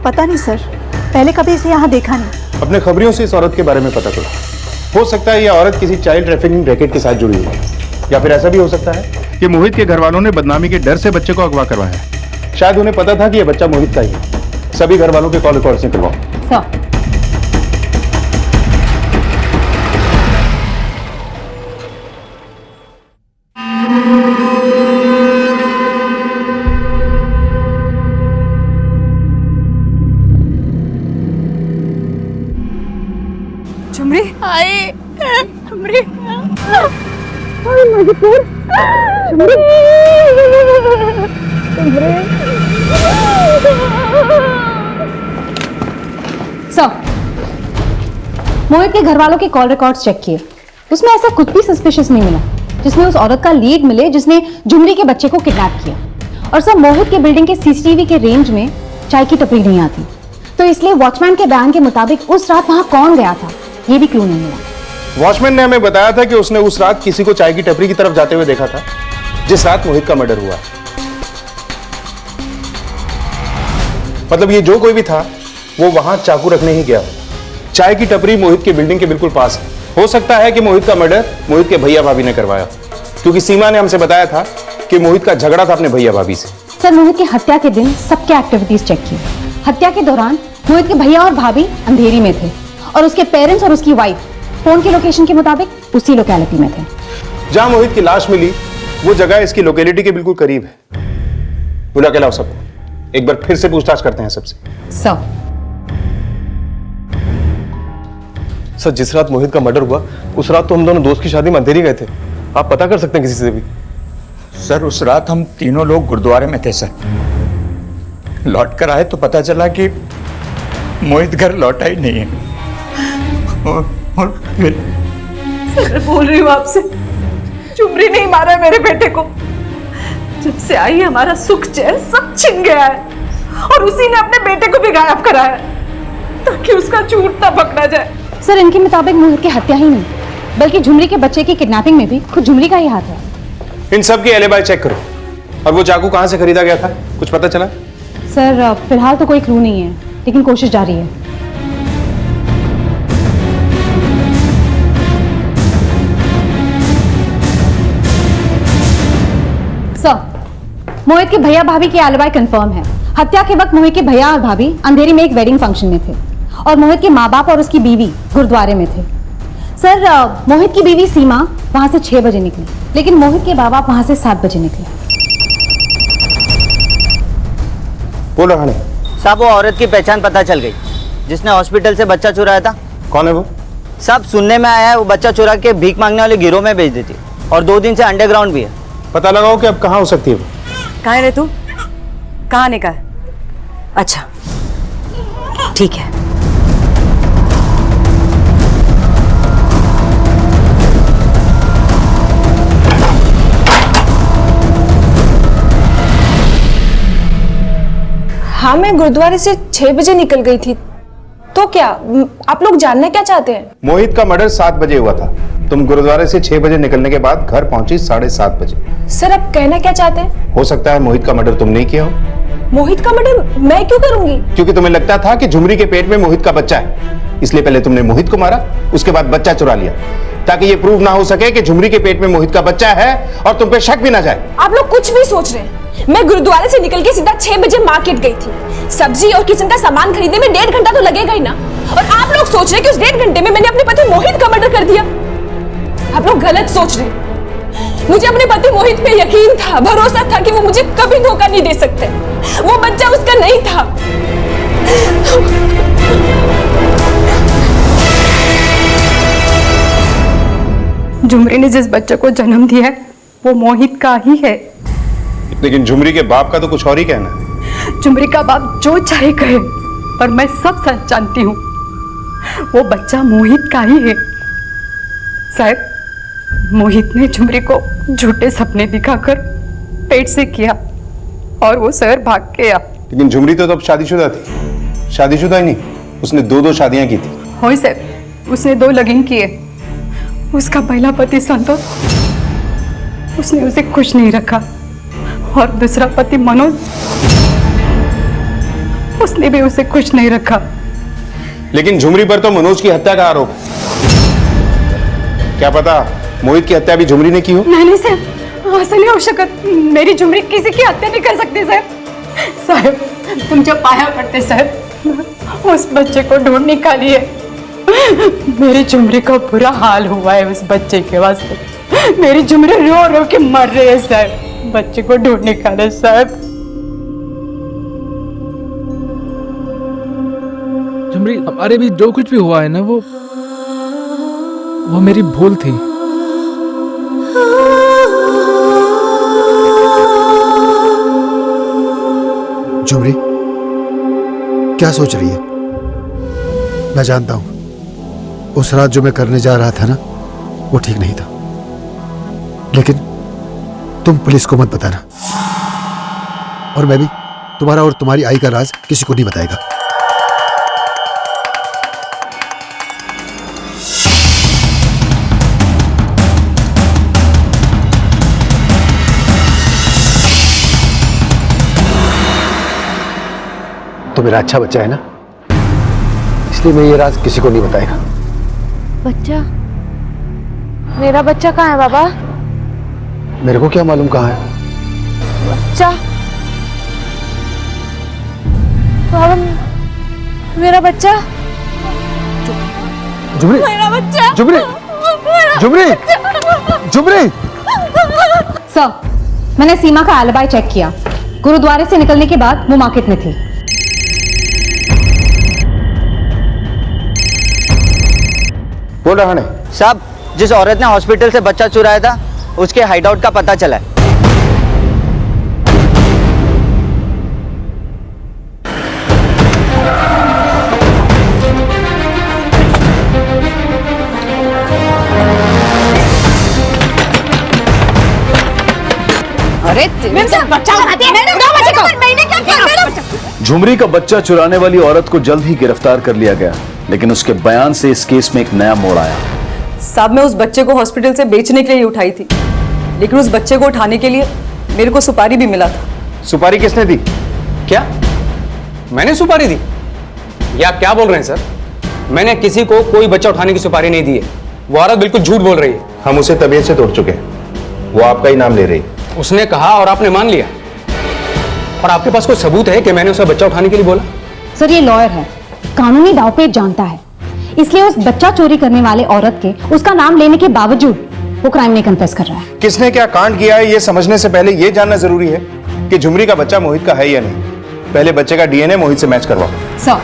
पता नहीं सर, पहले कभी इसे यहाँ देखा नहीं। अपने खबरियों से इस औरत के बारे में पता चला। हो सकता है ये औरत किसी चाइल्ड ट्रैफिकिंग रैकेट के साथ जुड़ी हुई है, या फिर ऐसा भी हो सकता है कि मोहित के घर वालों ने बदनामी के डर से बच्चे को अगवा करवाया है। शायद उन्हें पता था कि यह बच्चा मोहित का ही है। सभी घर वालों के कॉल रिकॉर्ड से करवाओ। सर, झुमरी, हाय झुमरी, मधुपुर, सर, मोहित के घर वालों के कॉल रिकॉर्ड्स चेक किए, उसमें ऐसा कुछ भी सस्पिशियस नहीं मिला जिसमें उस औरत का लीड मिले जिसने झुमरी के बच्चे को किडनैप किया। और सर, मोहित के बिल्डिंग के सीसीटीवी के रेंज में चाय की टपरी नहीं आती, तो इसलिए वॉचमैन के बयान के मुताबिक उस रात वहां कौन गया था ये भी क्लू नहीं मिला। वॉचमैन ने हमें बताया था कि उसने उस रात किसी को चाय की टपरी की तरफ जाते हुए देखा था जिस रात मोहित का मर्डर हुआ। मतलब ये जो कोई भी था वो वहां चाकू रखने ही गया। चाय की टपरी मोहित की बिल्डिंग के बिल्कुल पास है। हो सकता है कि मोहित का मर्डर मोहित के भैया भाभी ने करवाया, क्योंकि सीमा ने हमसे बताया था कि मोहित का झगड़ा था अपने भैया भाभी से। सर, मोहित की हत्या के दिन सबके एक्टिविटीज चेक की। हत्या के दौरान मोहित के भैया और भाभी अंधेरी में थे और उसके पेरेंट्स और उसकी वाइफ फोन की लोकेशन के मुताबिक उसी लोकेलिटी में थे। जहां मोहित की लाश मिली वो जगह इसकी लोकेलिटी के बिल्कुल करीब है। बुला के लाओ सबको, एक बार फिर से पूछताछ करते हैं सबसे। सर, जिस रात मोहित का मर्डर हुआ उस रात तो हम दोनों दोस्त की शादी में अंधेरी गए थे। आप पता कर सकते हैं किसी से भी? सर, उस रात हम तीनों लोग गुरुद्वारे में थे सर। लौट कर आए तो पता चला कि मोहित घर लौटा ही नहीं है। और फिर सर, बोल रही हूँ आपसे, झुमरी नहीं मारा मेरे बेटे को। जब से आई हमारा सुख चैन सब छिन गया है और उसी ने अपने बेटे को भी गायब कराया ताकि उसका झूठ ना पकड़ा जाए। सर, इनके मुताबिक मोहित की हत्या ही नहीं बल्कि झुमरी के बच्चे की किडनैपिंग में भी खुद झुमरी का ही हाथ है। इन सब की एलिबाई चेक करो। और वो चाकू कहां से खरीदा गया था, कुछ पता चला? सर, फिलहाल तो कोई क्लू नहीं है, लेकिन कोशिश जारी है। सर, मोहित के भैया भाभी की एलिबाई कंफर्म है। हत्या के वक्त मोहित के भैया और भाभी अंधेरी में एक वेडिंग फंक्शन में थे और मोहित के माँ बाप और उसकी बीवी गुरुद्वारे में थे। सर, मोहित की बीवी सीमा वहां से 6 बजे निकली, लेकिन मोहित के माँ बाप वहां से 7 बजे निकले। बोलो रानी। साहब, वो औरत की पहचान पता चल गई जिसने हॉस्पिटल से बच्चा चुराया था। कौन है वो? सब सुनने में आया है वो बच्चा चुरा के भीख मांगने वाले गिरोह में भेज देती और 2 दिन से अंडरग्राउंड भी है। पता लगाओ कि अब कहाँ हो सकती है वो। कहाँ है रे तू? कहाँ निकल? अच्छा, ठीक है। हाँ, मैं गुरुद्वारे से 6 बजे निकल गई थी। तो क्या आप लोग जानना क्या चाहते हैं? मोहित का मर्डर 7 बजे हुआ था। तुम गुरुद्वारे से 6 बजे निकलने के बाद घर पहुंची 7:30 बजे। सर, आप कहना क्या चाहते हैं? हो सकता है मोहित का मर्डर तुमने ही किया हो। मोहित का मर्डर मैं क्यों करूंगी? क्योंकि तुम्हें लगता था कि झुमरी के पेट में मोहित का बच्चा है, इसलिए पहले तुमने मोहित को मारा, उसके बाद बच्चा चुरा लिया, ताकि ये प्रूव ना हो सके कि झुमरी के पेट में मोहित का बच्चा है और तुम पे शक भी ना जाए। आप लोग कुछ भी सोच रहे हैं। मैं गुरुद्वारे से निकल के सीधा 6 बजे मार्केट गई थी। सब्जी और किचन का सामान खरीदने में 1.5 घंटा तो लगेगा ही ना। और आप लोग सोच रहे हैं कि उस 1.5 घंटे में मैंने अपने पति मोहित का मर्डर कर दिया। आप लोग गलत सोच रहे हैं। मुझे अपने पति मोहित पे यकीन था, भरोसा था कि वो मुझे कभी धोखा नहीं दे सकते। वो बच्चा उसका नहीं था। झुमरी ने जिस बच्चे को जन्म दिया है वो मोहित का ही है। लेकिन झुमरी के बाप का तो कुछ और ही कहना है। झुमरी का बाप जो चाहे कहे, पर मैं सब सच जानती हूँ। वो बच्चा मोहित का ही है। साहब, मोहित ने झुमरी को झूठे सपने दिखाकर पेट से किया और वो शहर भाग गया। लेकिन झुमरी तो अब शादीशुदा थी। शादीशुदा ही नहीं, उसने 2 शादियां की थी। हो साहब, उसने 2 लगन किए। उसका पहला पति संतोष, उसने उसे खुश नहीं रखा, और दूसरा पति मनोज, उसने भी उसे खुश नहीं रखा। लेकिन झुमरी पर तो मनोज की हत्या का आरोप है। क्या पता मोहित की हत्या भी झुमरी ने की हो। नहीं साहब, ऐसा नहीं हो सकत। मेरी झुमरी किसी की हत्या नहीं कर सकती साहब। साहब, तुम जो पाया करते साहब, उस बच्चे को ढूंढ निकालिए। मेरी झुमरी का बुरा हाल हुआ है उस बच्चे के वास्ते। मेरी झुमरी रो रो के मर रही है साहब। बच्चे को ढूंढ निकाले साहब। झुमरी, हमारे भी जो कुछ भी हुआ है ना, वो मेरी भूल थी। झुमरी क्या सोच रही है? मैं जानता हूं उस रात जो मैं करने जा रहा था ना, वो ठीक नहीं था, लेकिन तुम पुलिस को मत बताना, और मैं भी तुम्हारा और तुम्हारी आई का राज किसी को नहीं बताएगा। तो मेरा अच्छा बच्चा है ना, इसलिए मैं ये राज किसी को नहीं बताएगा। बच्चा? मेरा बच्चा कहाँ है बाबा? मेरे को क्या मालूम कहाँ है? बच्चा? बाबा, मेरा बच्चा? झुमरी, मेरा बच्चा? झुमरी, झुमरी, झुमरी। सर, मैंने सीमा का एलिबाई चेक किया। गुरुद्वारे से निकलने के बाद वो मार्केट में थी। बोल रहा है साहब, जिस औरत ने हॉस्पिटल से बच्चा चुराया था उसके हाइडआउट का पता चला है। अरे बच्चा बनाती है। मैंने क्या किया? झुमरी का बच्चा चुराने वाली औरत को जल्द ही गिरफ्तार कर लिया गया, लेकिन उसके बयान से इस केस में एक नया मोड़ आया। साहब, मैं उस बच्चे को हॉस्पिटल से बेचने के लिए उठाई थी, लेकिन उस बच्चे को उठाने के लिए मेरे को सुपारी भी मिला था। सुपारी किसने दी? क्या मैंने सुपारी दी? ये आप क्या बोल रहे हैं सर? मैंने किसी को कोई बच्चा उठाने की सुपारी नहीं दी है। वो औरत बिल्कुल झूठ बोल रही है। हम उसे तबीयत से तोड़ चुके हैं, वो आपका ही नाम ले रही। उसने कहा और आपने मान लिया, और आपके पास कोई सबूत है कि मैंने उसे बच्चा उठाने के लिए बोला? सर, ये लॉयर है, कानूनी दांवपेच जानता है, इसलिए उस बच्चा चोरी करने वाले औरत के उसका नाम लेने के बावजूद वो क्राइम नहीं कन्फेस कर रहा है। किसने क्या कांड किया है ये समझने से पहले ये जानना जरूरी है कि झुमरी का बच्चा मोहित का है या नहीं। पहले बच्चे का डीएनए मोहित से मैच करवाओ। साहब,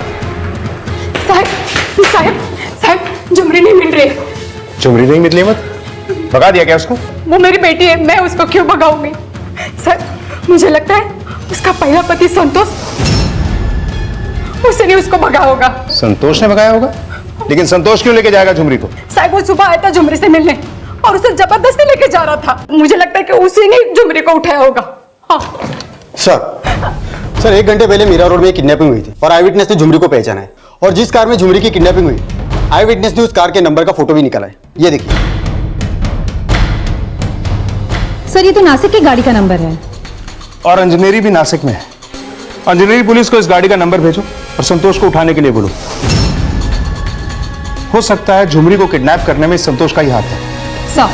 साहब, झुमरी नहीं मिल रही। झुमरी नहीं मिली? मत भगा दिया क्या उसको? वो मेरी बेटी है, मैं उसको क्यों भगाऊंगी? सर, मुझे लगता है उसका पहला पति संतोष, उसने उसको भगाया होगा। संतोष ने भगाया होगा? लेकिन संतोष क्यों लेके जाएगा झुमरी को? साहब, वो सुबह आया था झुमरी से मिलने और उसे जबरदस्ती लेके जा रहा था। मुझे लगता है कि उसी ने झुमरी को उठाया होगा। हाँ। सर 1 घंटे पहले मीरा रोड में किडनैपिंग हुई थी और आई विटनेस ने झुमरी को पहचाना है, और जिस कार में झुमरी की किडनैपिंग हुई आई विटनेस ने उस कार के नंबर का फोटो भी निकाला है। ये देखिए सर, ये तो नासिक की गाड़ी का नंबर है, और अंजनेरी भी नासिक में है। अंजनेरी पुलिस को इस गाड़ी का नंबर भेजो और संतोष को उठाने के लिए बोलो। हो सकता है झुमरी को किडनैप करने में संतोष का ही हाथ है। सर,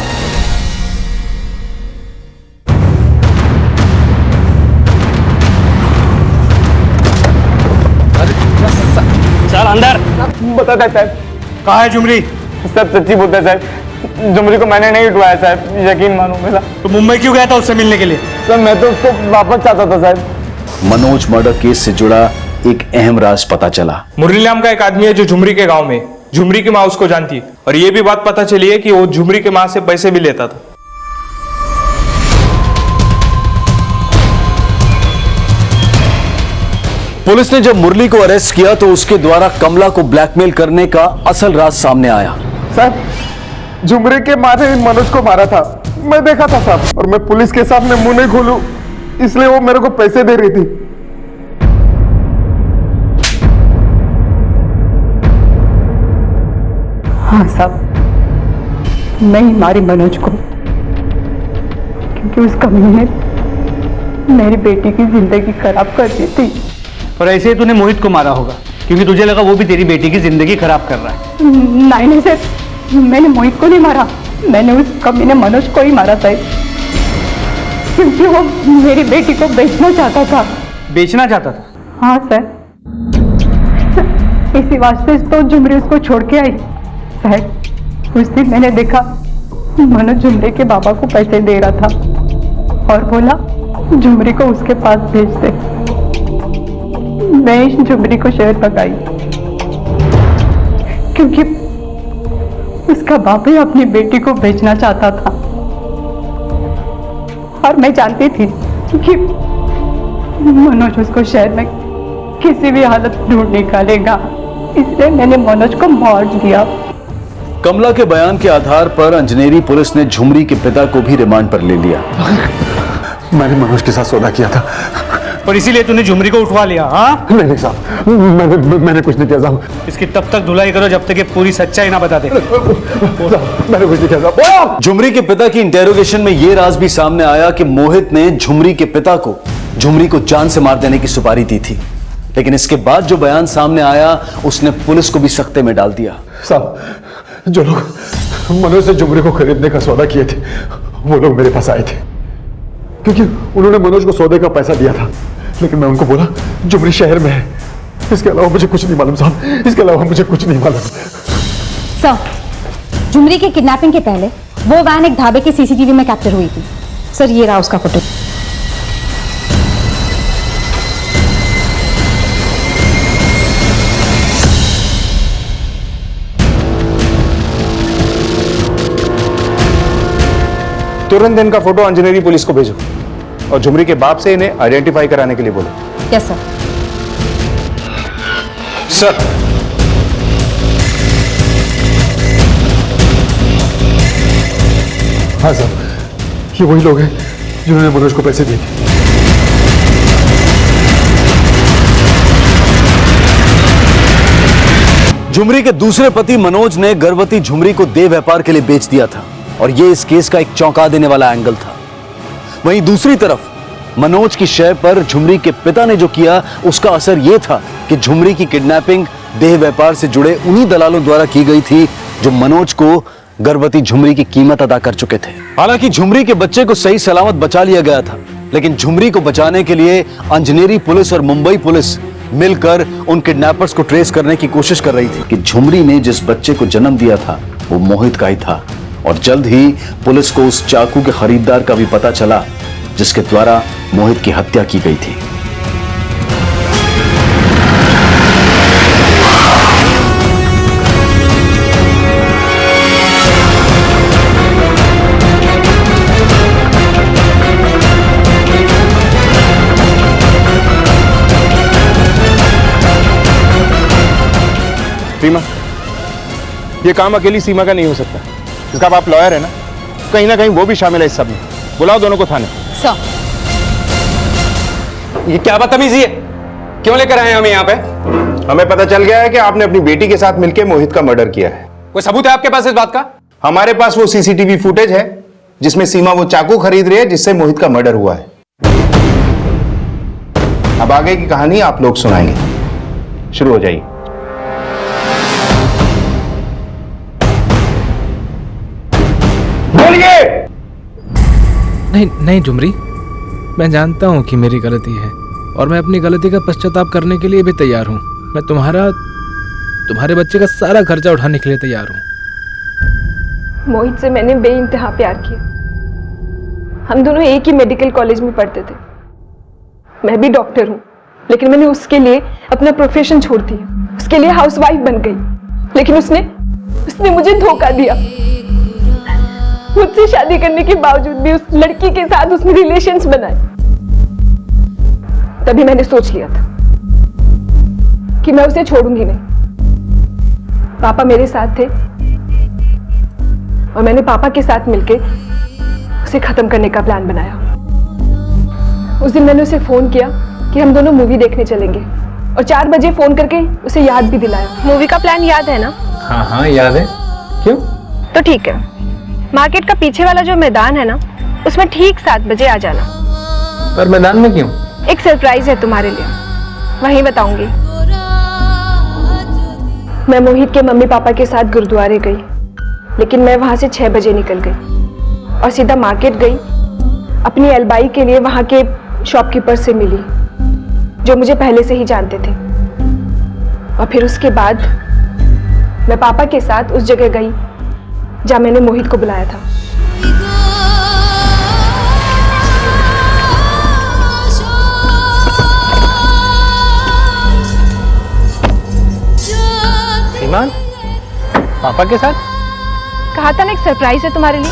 चल अंदर। बता दे साहब, कहाँ है झुमरी? सब सच्ची बोलता है साहब, झुमरी को मैंने नहीं उठवाया साहब, यकीन मानो मेरा। तो मुंबई क्यों गया था उससे मिलने के लिए? सर मैं तो उसको वापस चाहता था साहब। मनोज मर्डर केस से जुड़ा एक अहम राज पता चला। मुरली नाम का एक आदमी है जो झुमरी के गांव में, झुमरी की माँ उसको जानती है, और ये भी बात पता चली है कि वो झुमरी के माँ से पैसे भी लेता था। पुलिस ने जब मुरली को अरेस्ट किया तो उसके द्वारा कमला को ब्लैकमेल करने का असल राज सामने आया। साहब, झुमरी के माँ ने मनोज को मारा था, मैं देखा था साहब, और मैं पुलिस के सामने मुंह नहीं खोलूं इसलिए वो मेरे को पैसे दे रही थी। हाँ साहब, मैं ही मारी मनोज को, क्योंकि उस कमीने ने मेरी बेटी की जिंदगी खराब कर दी थी। और ऐसे ही तूने मोहित को मारा होगा क्योंकि तुझे लगा वो भी तेरी बेटी की जिंदगी खराब कर रहा है। नहीं सर, मैंने मोहित को नहीं मारा, मैंने उस कमीने मनोज को ही मारा साहब, क्योंकि वो मेरी बेटी को बेचना चाहता था। बेचना चाहता था? हाँ सर, इसी वास्ते तो झुमरी उसको छोड़ के आई। साहब, उस दिन मैंने देखा मनोज झुमरी के बाबा को पैसे दे रहा था और बोला झुमरी को उसके पास भेज दे। मैं झुमरी को शहर भगाई क्योंकि उसका बाप ही अपनी बेटी को बेचना चाहता था, और मैं जानती थी कि मनोज उसको शहर में किसी भी हालत में ढूंढ निकालेगा, इसलिए मैंने मनोज को मार दिया। कमला के बयान के आधार पर अंजनेरी पुलिस ने झुमरी के पिता को भी रिमांड पर ले लिया। मैंने मनोज के साथ सौदा किया था और इसीलिए तूने झुमरी को उठवा लिया? हाँ नहीं साहब, मैंने कुछ नहीं किया साहब। इसकी तब तक धुलाई करो जब तक ये पूरी सच्चाई ना बता दे। मैंने कुछ नहीं किया साहब। झुमरी के पिता की इंटेरोगेशन में यह राज भी सामने आया कि मोहित ने झुमरी के पिता को झुमरी को जान से मार देने की सुपारी दी थी, लेकिन इसके बाद जो बयान सामने आया उसने पुलिस को भी सख्ते में डाल दिया। साहब, जो लोग मनोज से झुमरी को खरीदने का सौदा किए थे वो लोग मेरे पास आए थे, क्योंकि उन्होंने मनोज को सौदे का पैसा दिया था, लेकिन मैं उनको बोला झुमरी शहर में है, इसके अलावा मुझे कुछ नहीं मालूम साहब, इसके अलावा मुझे कुछ नहीं मालूम। सर, झुमरी की किडनैपिंग के पहले वो वैन एक ढाबे के सीसीटीवी में कैप्चर हुई थी। सर, ये रहा उसका फुटेज। तुरंत इनका फोटो अंजनेरी पुलिस को भेजो और झुमरी के बाप से इन्हें आइडेंटिफाई कराने के लिए बोलो। Yes sir. सर, हाँ साहब, ये वही लोग हैं जिन्होंने मनोज को पैसे दिए थे। झुमरी के दूसरे पति मनोज ने गर्भवती झुमरी को देह व्यापार के लिए बेच दिया था और यह इस केस का एक चौंका देने वाला एंगल था। वहीं दूसरी तरफ मनोज की शय पर झुमरी के पिता ने जो किया उसका असर यह था कि झुमरी की किडनैपिंग देह व्यापार से जुड़े उन्हीं दलालों द्वारा की गई थी जो मनोज को गर्भवती झुमरी की कीमत अदा कर चुके थे। हालांकि झुमरी के बच्चे को सही सलामत बचा लिया गया था, लेकिन झुमरी को बचाने के लिए अंजनेरी पुलिस और मुंबई पुलिस मिलकर उन किडनैपर्स को ट्रेस करने की कोशिश कर रही थी कि झुमरी ने जिस बच्चे को जन्म दिया था वो मोहित का ही था। और जल्द ही पुलिस को उस चाकू के खरीदार का भी पता चला जिसके द्वारा मोहित की हत्या की गई थी। सीमा, ये काम अकेली सीमा का नहीं हो सकता। इसका बाप लॉयर है ना कहीं वो भी शामिल है इस सब में। बुलाओ दोनों को थाने। सर, ये क्या बदतमीजी है? क्यों लेकर आए हम यहाँ पे? हमें पता चल गया है कि आपने अपनी बेटी के साथ मिलकर मोहित का मर्डर किया है। कोई सबूत है आपके पास इस बात का? हमारे पास वो सीसीटीवी फुटेज है जिसमें सीमा वो चाकू खरीद रही है जिससे मोहित का मर्डर हुआ है। अब आगे की कहानी आप लोग सुनाएंगे। शुरू हो जाइए। नहीं झुमरी, मैं जानता हूं कि मेरी गलती है और मैं अपनी गलती का पश्चाताप करने के लिए भी तैयार हूं। मैं तुम्हारे बच्चे का सारा खर्चा उठाने के लिए तैयार हूं। मोहित से मैंने बेइंतहा प्यार किया। हम दोनों एक ही मेडिकल कॉलेज में पढ़ते थे। मैं भी डॉक्टर हूं, लेकिन मैंने उसके लिए अपना प्रोफेशन छोड़ दिया, उसके लिए हाउसवाइफ बन गई। लेकिन उसने मुझे धोखा दिया। मुझसे शादी करने के बावजूद भी उस लड़की के साथ उसने रिलेशंस बनाए। तभी मैंने सोच लिया था कि मैं उसे छोड़ूंगी नहीं। पापा मेरे साथ थे और मैंने पापा के साथ मिलकर उसे खत्म करने का प्लान बनाया। उस दिन मैंने उसे फोन किया कि हम दोनों मूवी देखने चलेंगे और 4 बजे फोन करके उसे याद भी दिलाया। मूवी का प्लान याद है ना? हाँ याद है। क्यों? तो ठीक है, मार्केट का पीछे वाला जो मैदान है ना, उसमें ठीक 7 बजे आ जाना। पर मैदान में क्यों? एक सरप्राइज है तुम्हारे लिए, वहीं बताऊंगी। मैं मोहित के मम्मी पापा के साथ गुरुद्वारे गई, लेकिन मैं वहां से 6 बजे निकल गई और सीधा मार्केट गई। अपनी अलबाई के लिए वहां के शॉपकीपर से मिली जो मुझे पहले से ही जानते थे। और फिर उसके बाद मैं पापा के साथ उस जगह गई जहां मैंने मोहित को बुलाया था। ईमान, पापा के साथ? कहा था ना एक सरप्राइज है तुम्हारे लिए।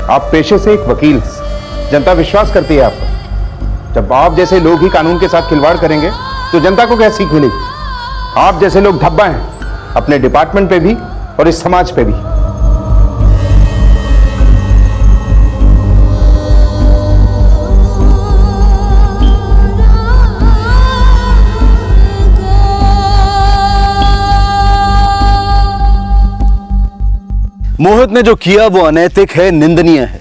आप पेशे से एक वकील, जनता विश्वास करती है आप पर। जब आप जैसे लोग ही कानून के साथ खिलवाड़ करेंगे तो जनता को क्या सीख मिलेगी? आप जैसे लोग धब्बा हैं अपने डिपार्टमेंट पे भी और इस समाज पे भी। मोहित ने जो किया वो अनैतिक है, निंदनीय है,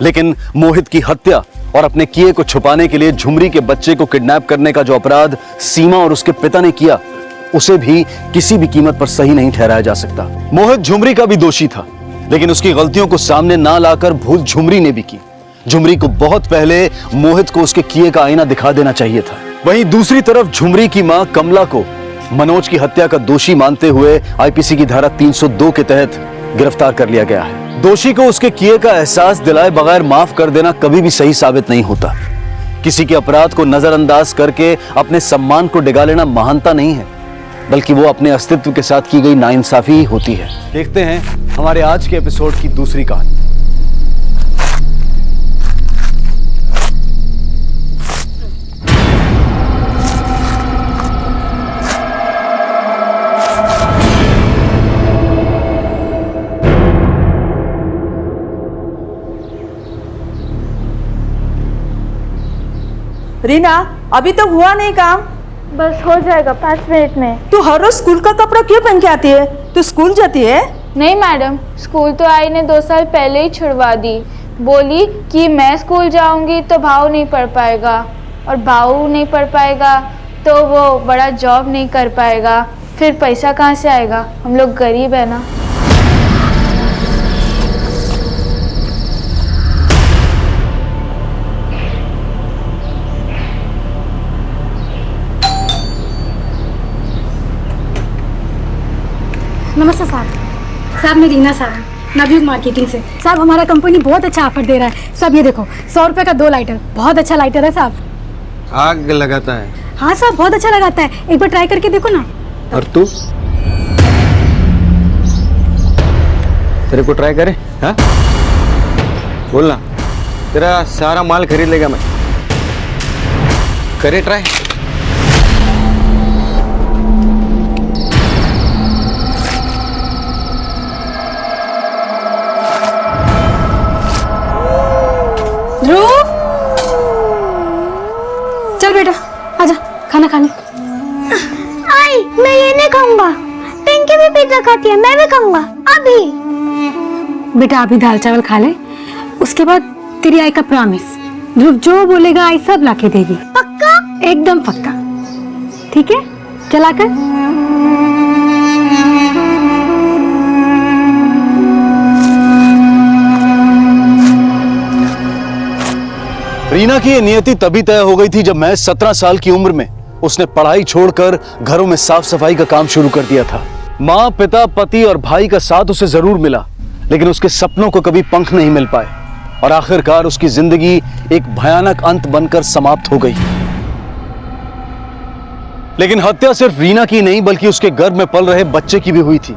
लेकिन मोहित की हत्या और अपने किए को छुपाने के लिए झुमरी के बच्चे को किडनैप करने का जो अपराध सीमा और उसके पिता ने किया, उसे भी किसी भी कीमत पर सही नहीं ठहराया जा सकता। मोहित झुमरी का भी दोषी था, लेकिन उसकी गलतियों को सामने ना लाकर भूल झुमरी ने भी की। झुमरी को बहुत पहले मोहित को उसके किए का आईना दिखा देना चाहिए था। वहीं दूसरी तरफ झुमरी की मां कमला को मनोज की हत्या का दोषी मानते हुए आईपीसी की धारा 302 के तहत गिरफ्तार कर लिया गया है। दोषी को उसके किए का एहसास दिलाए बगैर माफ कर देना कभी भी सही साबित नहीं होता। किसी के अपराध को नजरअंदाज करके अपने सम्मान को डिगा लेना महानता नहीं है, बल्कि वो अपने अस्तित्व के साथ की गई नाइंसाफी ही होती है। देखते हैं हमारे आज के एपिसोड की दूसरी कहानी। रीना, अभी तो हुआ नहीं काम। बस हो जाएगा 5 मिनट में। तू हर रोज स्कूल का कपड़ा क्यों पहन के आती है? तू स्कूल जाती है? नहीं मैडम, स्कूल तो आई ने 2 साल पहले ही छुड़वा दी। बोली कि मैं स्कूल जाऊंगी तो भाव नहीं पढ़ पाएगा, और भाव नहीं पढ़ पाएगा तो वो बड़ा जॉब नहीं कर पाएगा, फिर पैसा कहाँ से आएगा? हम लोग गरीब है ना। नमस्ते साहब। साहब मैं रीना साहब, नवयुग मार्केटिंग से। साहब हमारा कंपनी बहुत अच्छा ऑफर दे रहा है। साहब ये देखो, 100 रुपये का 2 लाइटर, बहुत अच्छा लाइटर है साहब। आग लगाता है। हाँ साहब, बहुत अच्छा लगाता है, एक बार ट्राई करके देखो ना। और तू? तेरे को ट्राई करे? हाँ, बोलना, तेरा सारा माल खरीद लेगा मैं। करे ट्राई। चल बेटा आजा खाना खाने। आई, मैं ये नहीं खाऊंगा। पिंकी भी पिज्जा खाती है, मैं भी खाऊंगा अभी। बेटा अभी दाल चावल खा ले, उसके बाद तेरी आई का प्रॉमिस, ध्रुव जो बोलेगा आई सब लाके देगी। पक्का? एकदम पक्का। ठीक है, चला कर। रीना की ये नियति तभी तय हो गई थी जब मैं 17 साल की उम्र में उसने पढ़ाई छोड़कर घरों में साफ सफाई का काम शुरू कर दिया था। माँ, पिता, पति और भाई का साथ उसे जरूर मिला, लेकिन उसके सपनों को कभी पंख नहीं मिल पाए और आखिरकार उसकी जिंदगी एक भयानक अंत बनकर समाप्त हो गई। लेकिन हत्या सिर्फ रीना की नहीं बल्कि उसके गर्भ में पल रहे बच्चे की भी हुई थी,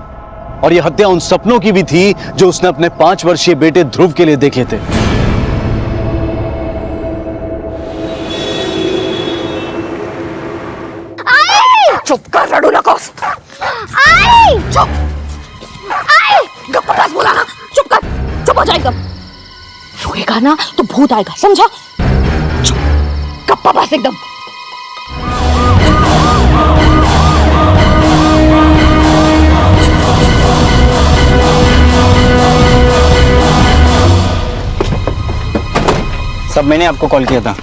और यह हत्या उन सपनों की भी थी जो उसने अपने 5 वर्षीय बेटे ध्रुव के लिए देखे थे। चुप कर, रड़ू लकोस। आई! चुप। आई! गप्पा बोला ना, चुप कर, चुप हो जाएगा। रोएगा ना तो भूत आएगा, समझा? चुप, गप्पा बस एकदम। सब मैंने आपको कॉल किया था।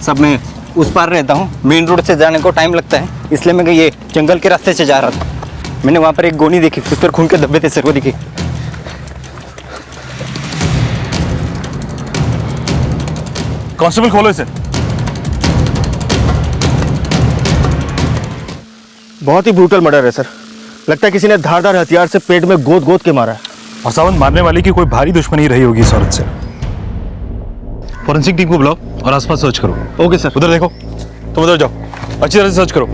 सब मैं उस पार रहता हूँ, मेन रोड से जाने को टाइम लगता है, इसलिए मैं ये जंगल के रास्ते से जा रहा था। मैंने वहाँ पर एक गोनी देखी, उस पर खून के धब्बे थे, सर को दिखे। कांस्टेबल खोलो इसे। बहुत ही ब्रूटल मर्डर है सर। लगता है किसी ने धारदार हथियार से पेट में गोद गोद के मारा है। असावन मारने वाले की कोई भारी दुश्मनी रही होगी इस औरत से। फॉरेंसिक टीम को बुलाओ और आसपास सर्च करो। Okay sir. उधर देखो, तुम उधर जाओ, अच्छी तरह से सर्च करो।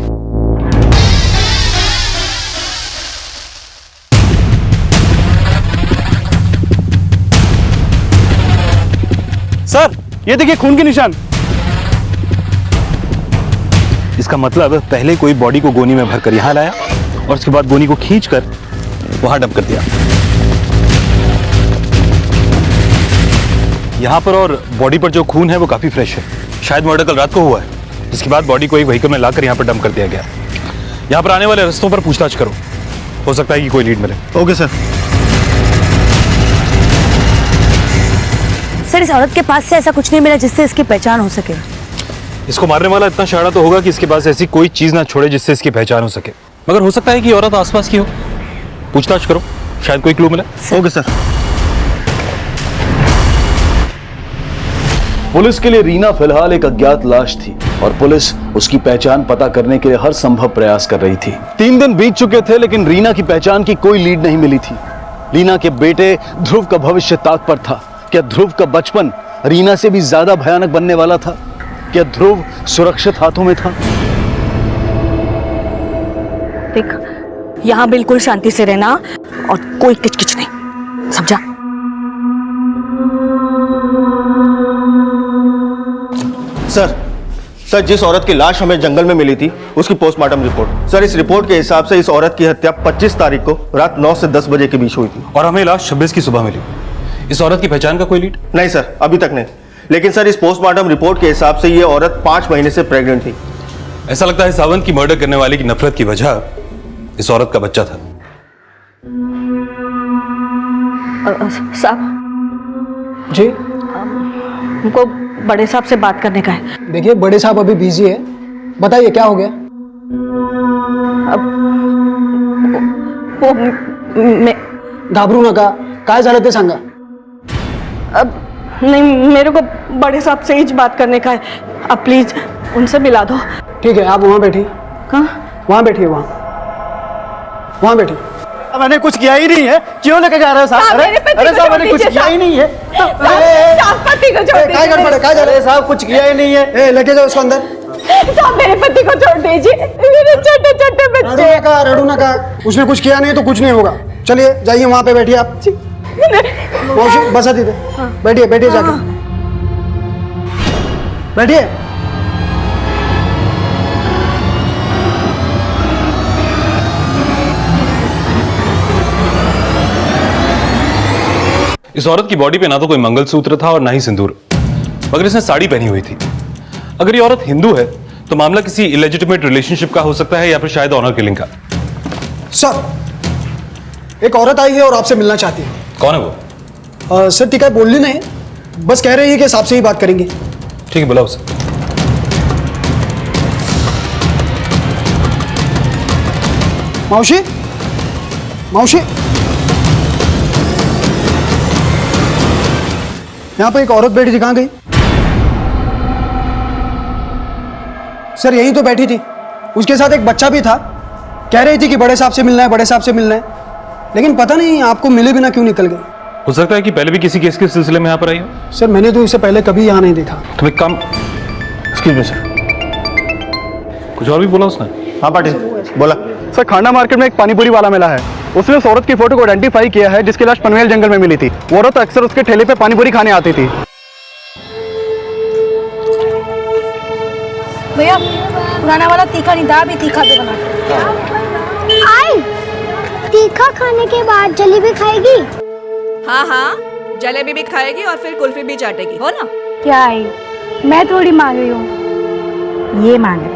सर ये देखिए खून के निशान। इसका मतलब पहले कोई बॉडी को गोनी में भरकर यहाँ लाया और उसके बाद गोनी को खींचकर वहां डंप कर दिया। यहाँ पर और बॉडी पर जो खून है वो काफी फ्रेश है। शायद मर्डर कल रात को हुआ है, जिसके बाद बॉडी को एक व्हीकल में लाकर यहाँ पर डंप कर दिया गया। यहाँ पर आने वाले रास्तों पर पूछताछ करो, हो सकता है कि कोई लीड मिले। Okay sir. सर इस औरत के पास से ऐसा कुछ नहीं मिला जिससे इसकी पहचान हो सके। इसको मारने वाला इतना शाड़ा तो होगा कि इसके पास ऐसी कोई चीज ना छोड़े जिससे इसकी पहचान हो सके, मगर हो सकता है कि औरत आसपास की हो। पूछताछ करो, शायद कोई क्लू मिले। Okay sir. पुलिस के लिए रीना फिलहाल एक अज्ञात लाश थी और पुलिस उसकी पहचान पता करने के लिए हर संभव प्रयास कर रही थी। 3 दिन बीत चुके थे लेकिन रीना की पहचान की कोई लीड नहीं मिली थी। रीना के बेटे ध्रुव का भविष्य ताक पर था। क्या ध्रुव का बचपन रीना से भी ज्यादा भयानक बनने वाला था? क्या ध्रुव सुरक्षित हाथों में था? देख, यहाँ बिल्कुल शांति से रहना और कोई किचकिच नहीं, समझा? सर जिस औरत की लाश हमें जंगल में मिली थी उसकी पोस्टमार्टम रिपोर्ट। सर इस रिपोर्ट के हिसाब से इस औरत की हत्या 25 तारीख को रात 9 से 10 बजे के बीच हुई थी और हमें लाश 26 की सुबह मिली। इस औरत की पहचान का कोई लीड? नहीं सर, अभी तक नहीं। लेकिन सर इस पोस्टमार्टम रिपोर्ट के हिसाब से ये औरत 5 महीने से प्रेग्नेंट थी। ऐसा लगता है सावंत की मर्डर करने वाले की नफरत की वजह इस औरत का बच्चा था। साहब जी, हमको बड़े साहब से बात करने का है। देखिए बड़े साहब अभी बिजी है, बताइए क्या हो गया? वो मैं घाबरू नका, काय झालं ते सांगा। अब नहीं, मेरे को बड़े साहब से ही बात करने का है। अब प्लीज उनसे मिला दो। ठीक है, आप वहाँ बैठिए। कहाँ? वहाँ बैठिए, वहाँ बैठिए। मैंने कुछ किया ही नहीं है, क्यों लेके जा रहे हो साहब? अरे साहब मैंने कुछ किया ही नहीं है। पति को छोड़ दीजिए। काय गड़बड़ है, काय अरे साहब कुछ किया ही नहीं है। लेके जाओ उसको अंदर। साहब मेरे पति को छोड़ दीजिए, मेरे छोटे छोटे बच्चे। रड़ू नका, उसने कुछ किया नहीं तो कुछ नहीं होगा। चलिए जाइए, वहाँ पे बैठिए आप। मौसी बसा दीजिए, बैठिए बैठिए जाके बैठिए। इस औरत की बॉडी पे ना तो कोई मंगलसूत्र था और ना ही सिंदूर, मगर इसने साड़ी पहनी हुई थी। अगर ये औरत हिंदू है तो मामला किसी इलेजिटिमेट रिलेशनशिप का हो सकता है या फिर शायद ऑनर किलिंग का। सर एक औरत आई है और आपसे मिलना चाहती है। कौन है वो? सर टीका बोलनी नहीं, बस कह रही है कि साहब से ही बात करेंगे। ठीक है, बुलाओ उसे। मौसी, मौसी, यहाँ पे एक औरत बैठी थी, कहाँ गई? सर यही तो बैठी थी, उसके साथ एक बच्चा भी था। कह रही थी कि बड़े साहब से मिलना है, बड़े साहब से मिलना है, लेकिन पता नहीं आपको मिले बिना क्यों निकल गई। हो सकता है कि पहले भी किसी केस के सिलसिले में यहाँ पर आई हो। सर मैंने तो इसे पहले कभी यहाँ नहीं देखा। तुम एक काम, एक्सक्यूज मी सर, कुछ और भी बोला उसने? हाँ पाटिल बोला। सर खाना मार्केट में एक पानीपुरी वाला मिला है, उसने उस औरत की फोटो को आइडेंटिफाई किया है जिसकी लाश पनवेल जंगल में मिली थी। वो औरत अक्सर उसके ठेले पे पानीपुरी खाने आती थी। भैया पुराना वाला तीखा नहीं था, अभी तीखा दे बना। आई तीखा खाने के बाद जलेबी खाएगी? हाँ हाँ, जलेबी भी खाएगी और फिर कुल्फी भी चाटेगी, हो ना? क्या आई, मैं थोड़ी मांग रही हूँ, ये मांग रही।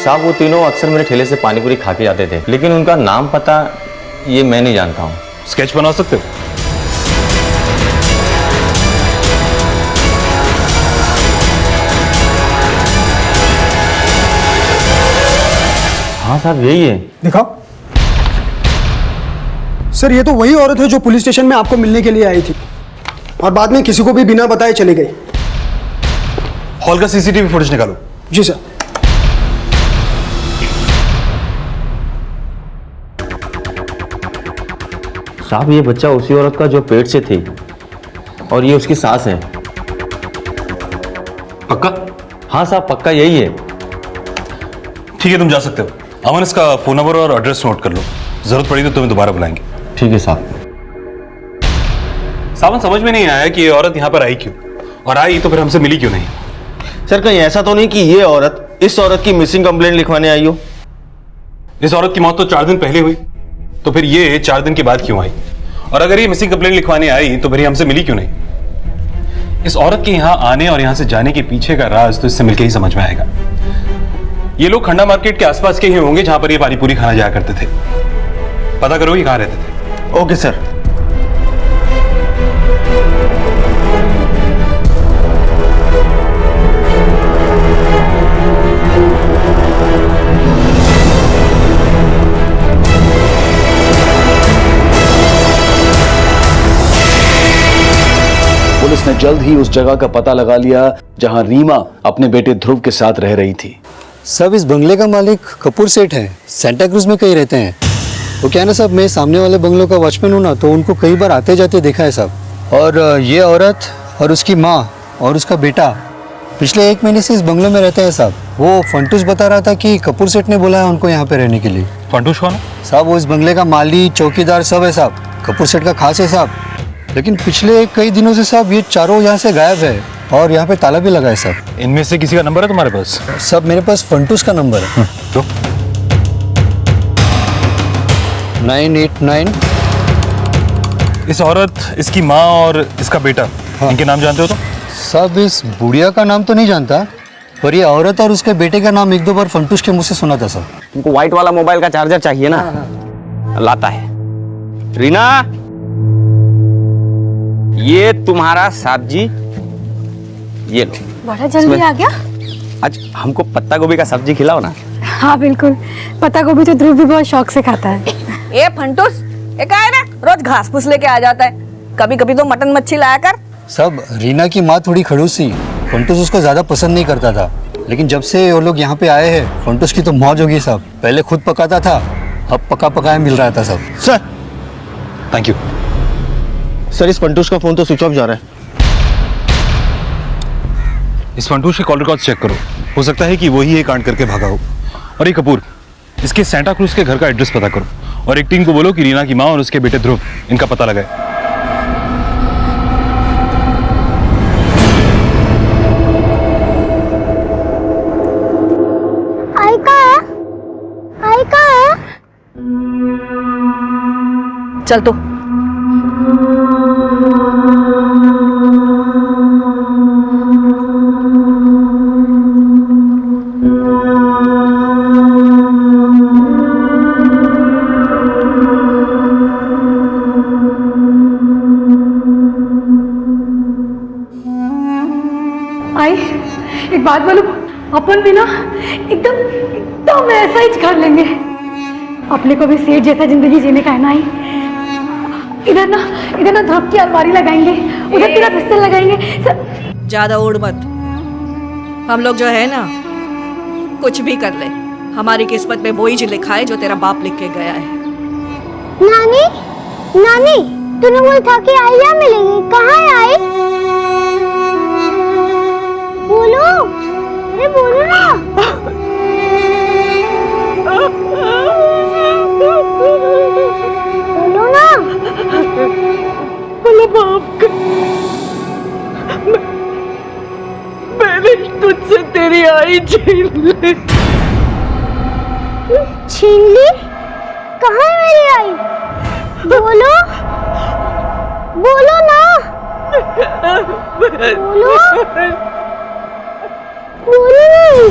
साहब वो तीनों अक्सर मेरे ठेले से पानीपुरी खा के जाते थे, लेकिन उनका नाम पता ये मैं नहीं जानता हूँ। स्केच बना सकते हो? हाँ साहब यही है। दिखाओ। सर ये तो वही औरत है जो पुलिस स्टेशन में आपको मिलने के लिए आई थी और बाद में किसी को भी बिना बताए चली गई। हॉल का सीसीटीवी फुटेज निकालो। जी सर। साहब ये बच्चा उसी औरत का जो पेट से थी और ये उसकी सास है। पक्का? हाँ साहब पक्का यही है। ठीक है तुम जा सकते हो। अमन इसका फोन नंबर और एड्रेस नोट कर लो, जरूरत पड़ी तो तुम्हें दोबारा बुलाएंगे। ठीक है साहब। सावन समझ में नहीं आया कि ये औरत यहाँ पर आई क्यों, और आई तो फिर हमसे मिली क्यों नहीं। सर कहीं ऐसा तो नहीं कि ये औरत इस औरत की मिसिंग कंप्लेंट लिखवाने आई हो? इस औरत की मौत तो 4 दिन पहले हुई, तो फिर ये 4 दिन के बाद क्यों आई? और अगर ये मिसिंग कंप्लेंट लिखवाने आई तो फिर ये हमसे मिली क्यों नहीं? इस औरत के यहां आने और यहां से जाने के पीछे का राज तो इससे मिलकर ही समझ में आएगा। ये लोग खंडा मार्केट के आसपास के ही होंगे जहां पर ये पानी पूरी खाना जाया करते थे। पता करो ये कहां रहते थे। Okay sir. पुलिस ने जल्द ही उस जगह का पता लगा लिया जहां रीमा अपने बेटे ध्रुव के साथ रह रही थी। सब इस बंगले का मालिक कपूर सेठ है, सेंटा क्रूज में कहीं रहते हैं। वो क्या है ना साहब, मैं सामने वाले बंगलों का वॉचमैन हूँ ना, तो उनको कई बार आते जाते देखा है साहब। और ये औरत और उसकी माँ और उसका बेटा पिछले 1 महीने से इस बंगले में रहते हैं साहब। वो फंटूस बता रहा था कि कपूर सेठ ने बोला है उनको यहाँ पे रहने के लिए। फंटूस कौन है? साहब वो इस बंगले का माली, चौकीदार सब है साहब। कपूर सेठ का खास है साहब। लेकिन पिछले कई दिनों से साहब ये चारों यहाँ से गायब है और यहाँ पे ताला भी लगा है साहब। इनमें से किसी का नंबर है तुम्हारे पास? साहब मेरे पास फंटूस का नंबर है। तो 989। इस औरत, इसकी माँ और इसका बेटा, इनके नाम जानते हो तो? साहब इस बुढ़िया का नाम तो नहीं जानता, पर ये औरत और उसके बेटे का नाम 1-2 बार फंटूस के मुंह से सुना था साहब। तुमको व्हाइट वाला मोबाइल का चार्जर चाहिए ना? लाता है। रीना, ये तुम्हारा सब्जी, ये लो। बड़ा जल्दी आ गया। आज हमको पत्ता गोभी का सब्जी खिलाओ ना। हाँ बिल्कुल, पत्ता गोभी तो ध्रुव भी बहुत शौक से खाता है। ए फंटूस, ये क्या है ना, रोज घास फूस लेके आ जाता है, कभी कभी तो मटन मच्छी लाया कर। साहब रीना की माँ थोड़ी खड़ूस थी, फंटूस उसको ज्यादा पसंद नहीं करता था। लेकिन जब से वो लोग यहाँ पे आए हैं, फंटूस की तो मौज होगी साहब। पहले खुद पकाता था, अब पका पकाया मिल रहा था साहब। Sir thank you. सर इस फंटूस का फोन तो स्विच ऑफ जा रहा है। इस फंटूस के कॉल रिकॉर्ड चेक करो, हो सकता है कि वही ये कांड करके भागा हो। और ये कपूर, इसके सेंटा क्रूज के घर का एड्रेस पता करो और एक टीम को बोलो कि रीना की माँ और उसके बेटे ध्रुव, इनका पता लगाए। आई का है? चल तो। आई एक बात बोलूं, अपन भी ना एकदम ऐसा ही कर लेंगे। अपने को भी सेठ जैसा जिंदगी जीने का है ना। आई इधर ना ध्रुव की अलमारी लगाएंगे, उधर तेरा बिस्तर लगाएंगे। ज्यादा उड़ मत। हम लोग जो है ना, कुछ भी कर ले, हमारी किस्मत में वही जो लिखा है जो तेरा बाप लिख के गया है। नानी, नानी, तूने बोला था कि आइया मिलेगी, कहाँ है आई? बोलो, अरे बोलो ना। बोलो ना। बोलो बाप, मैंने तुझसे तेरी आई छीन ली। छीन ली? कहाँ है मेरी आई? बोलो, बोलो ना। बोलो, बोलो।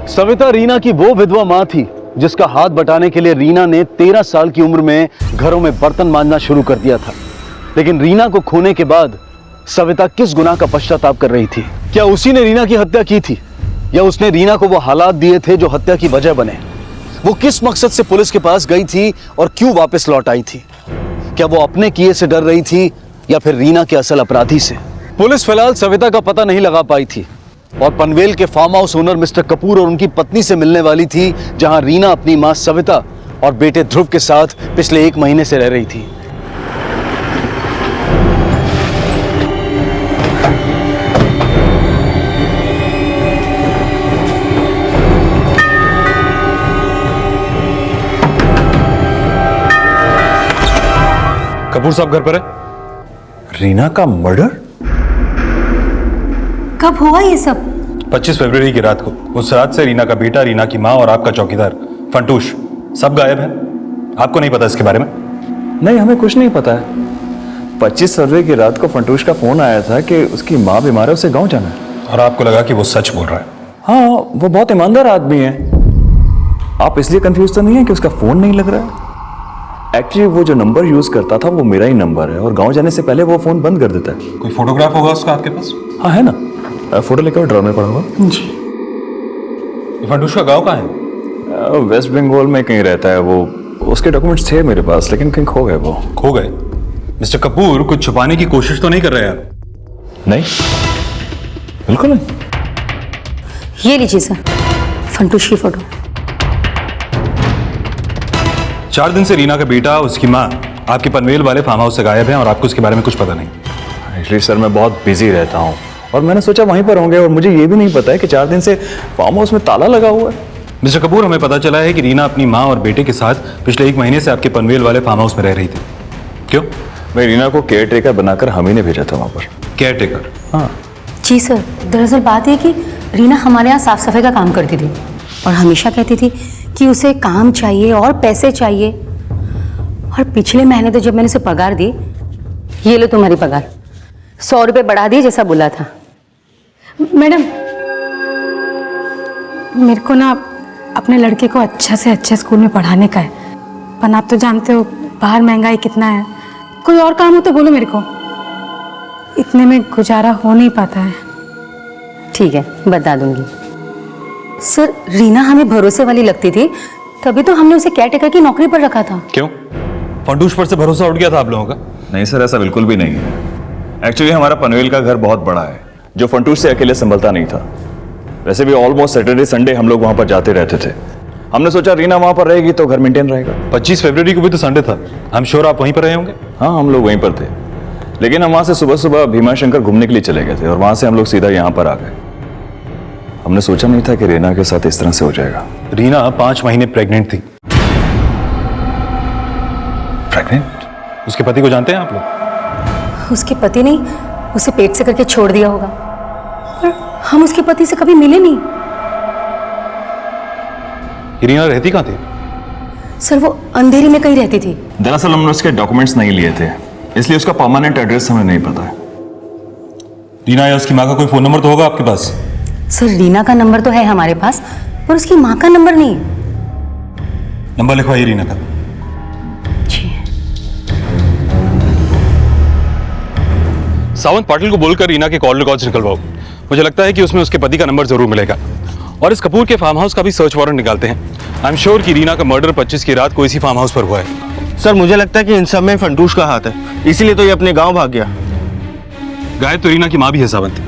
सविता रीना की वो विधवा मां थी जिसका हाथ बटाने के लिए रीना ने 13 साल की उम्र में घरों में बर्तन मांजना शुरू कर दिया था। लेकिन रीना को खोने के बाद सविता किस गुनाह का पश्चाताप कर रही थी? क्या उसी ने रीना की हत्या की थी या उसने रीना को वो हालात दिए थे जो हत्या की वजह बने? वो किस मकसद से पुलिस के पास गई थी और क्यों वापस लौट आई थी? क्या वो अपने किए से डर रही थी या फिर रीना के असल अपराधी से? पुलिस फिलहाल सविता का पता नहीं लगा पाई थी और पनवेल के farm house owner Mr Kapoor और उनकी पत्नी से मिलने वाली थी, जहां रीना अपनी मां सविता और बेटे ध्रुव के साथ पिछले 1 महीने से रह रही थी। कपूर साहब घर पर है? रीना का मर्डर? कब हुआ ये सब? 25 फरवरी की रात को उस रात से रीना का बेटा, रीना की माँ और आपका चौकीदार फंटूश सब गायब है। आपको नहीं पता इसके बारे में? नहीं, हमें कुछ नहीं पता है। 25 फरवरी की रात को फंटूश का फोन आया था कि उसकी माँ बीमार है, उसे गांव जाना है। और आपको लगा कि वो सच बोल रहा है? हाँ, वो बहुत ईमानदार आदमी है। आप इसलिए कंफ्यूज तो नहीं है कि उसका फोन नहीं लग रहा है? एक्चुअली वो जो नंबर यूज करता था वो मेरा ही नंबर है और गांव जाने से पहले वो फोन बंद कर देता है। कोई फोटोग्राफ होगा उसका आपके पास? हाँ है ना, फोटो लेकर ड्रॉर में पड़ा हुआ। जी। फंटूश का गांव कहाँ है? वेस्ट बंगाल में कहीं रहता है वो। उसके डॉक्यूमेंट्स थे मेरे पास, लेकिन कहीं खो गए वो। खो गए? मिस्टर कपूर, कुछ छुपाने की कोशिश तो नहीं कर रहे यार? नहीं, बिल्कुल नहीं। ये लीजिए सर, फंटूश की फोटो। 4 दिन से रीना का बेटा, उसकी माँ आपके पनवेल वाले फार्म हाउस से गायब है और आपको उसके बारे में कुछ पता नहीं। एक्चुअली सर मैं बहुत बिजी रहता हूँ और मैंने सोचा वहीं पर होंगे और मुझे ये भी नहीं पता है कि 4 दिन से फार्म हाउस में ताला लगा हुआ है। मिस्टर कपूर, हमें पता चला है कि रीना अपनी माँ और बेटे के साथ पिछले 1 महीने से आपके पनवेल वाले फार्म हाउस में रह रही थी। क्यों? मैं रीना को केयर टेकर बनाकर हम ही ने भेजा था वहाँ पर। Care taker? हाँ जी सर, दरअसल बात है कि रीना हमारे यहाँ साफ सफाई का काम करती थी और हमेशा कहती थी कि उसे काम चाहिए और पैसे चाहिए। और पिछले महीने तो जब मैंने उसे पगार दी, ये लो तुम्हारी पगार, 100 रुपये बढ़ा दिए जैसा बोला था। मैडम, मेरे को ना अपने लड़के को अच्छा से अच्छे स्कूल में पढ़ाने का है, पर आप तो जानते हो बाहर महंगाई कितना है। कोई और काम हो तो बोलो मेरे को, इतने में गुजारा हो नहीं पाता है। ठीक है, बता दूंगी। सर, रीना हमें भरोसे वाली लगती थी, तभी तो हमने उसे केयरटेकर की नौकरी पर रखा था। क्यों? फंटूश पर से भरोसा उठ गया था आप लोगों का? नहीं सर, ऐसा बिल्कुल भी नहीं है। एक्चुअली हमारा पनवेल का घर बहुत बड़ा है जो फंटूश से अकेले संभलता नहीं था। वैसे भी ऑलमोस्ट सैटरडे संडे हम लोग वहां पर जाते रहते थे। हमने सोचा रीना वहां पर रहेगी तो घर मेंटेन रहेगा। 25 फरवरी को भी तो संडे था। आई एम श्योर आप वहीं पर रहे होंगे। हाँ, हम लोग वहीं पर थे, लेकिन हम वहां से सुबह सुबह भीमाशंकर घूमने के लिए चले गए थे और वहां से हम लोग सीधा यहाँ पर आ गए। हमने सोचा नहीं था कि रीना के साथ इस तरह से हो जाएगा। रीना 5 महीने प्रेग्नेंट थी। प्रेग्नेंट? उसके पति को जानते हैं आप लोग? उसके पति नहीं, उसे पेट से करके छोड़ दिया होगा। पर हम उसके पति से कभी मिले नहीं। रीना रहती कहाँ थी? सर, वो अंधेरी में कहीं रहती थी। दरअसल हमने उसके डॉक्यूमेंट्स नहीं लिए थे, इसलिए उसका परमानेंट एड्रेस हमें नहीं पता है। रीना या उसकी माँ का कोई फोन नंबर तो होगा आपके पास? सर, रीना का नंबर तो है हमारे पास, पर उसकी माँ का नंबर नहीं। नंबर लिखवाइए रीना का। सावंत पाटिल को बोलकर रीना के कॉल रिकॉर्ड्स निकलवाओ। मुझे लगता है कि उसमें उसके पति का नंबर जरूर मिलेगा। और इस कपूर के फार्म हाउस का भी सर्च वारंट निकालते हैं। आई एम श्योर कि रीना का मर्डर 25 की रात को इसी फार्म हाउस पर हुआ है। सर, मुझे लगता है कि इन सब में फंटूश का हाथ है, इसीलिए तो ये अपने गांव भाग गया। गायब तो रीना की माँ भी है सावंत।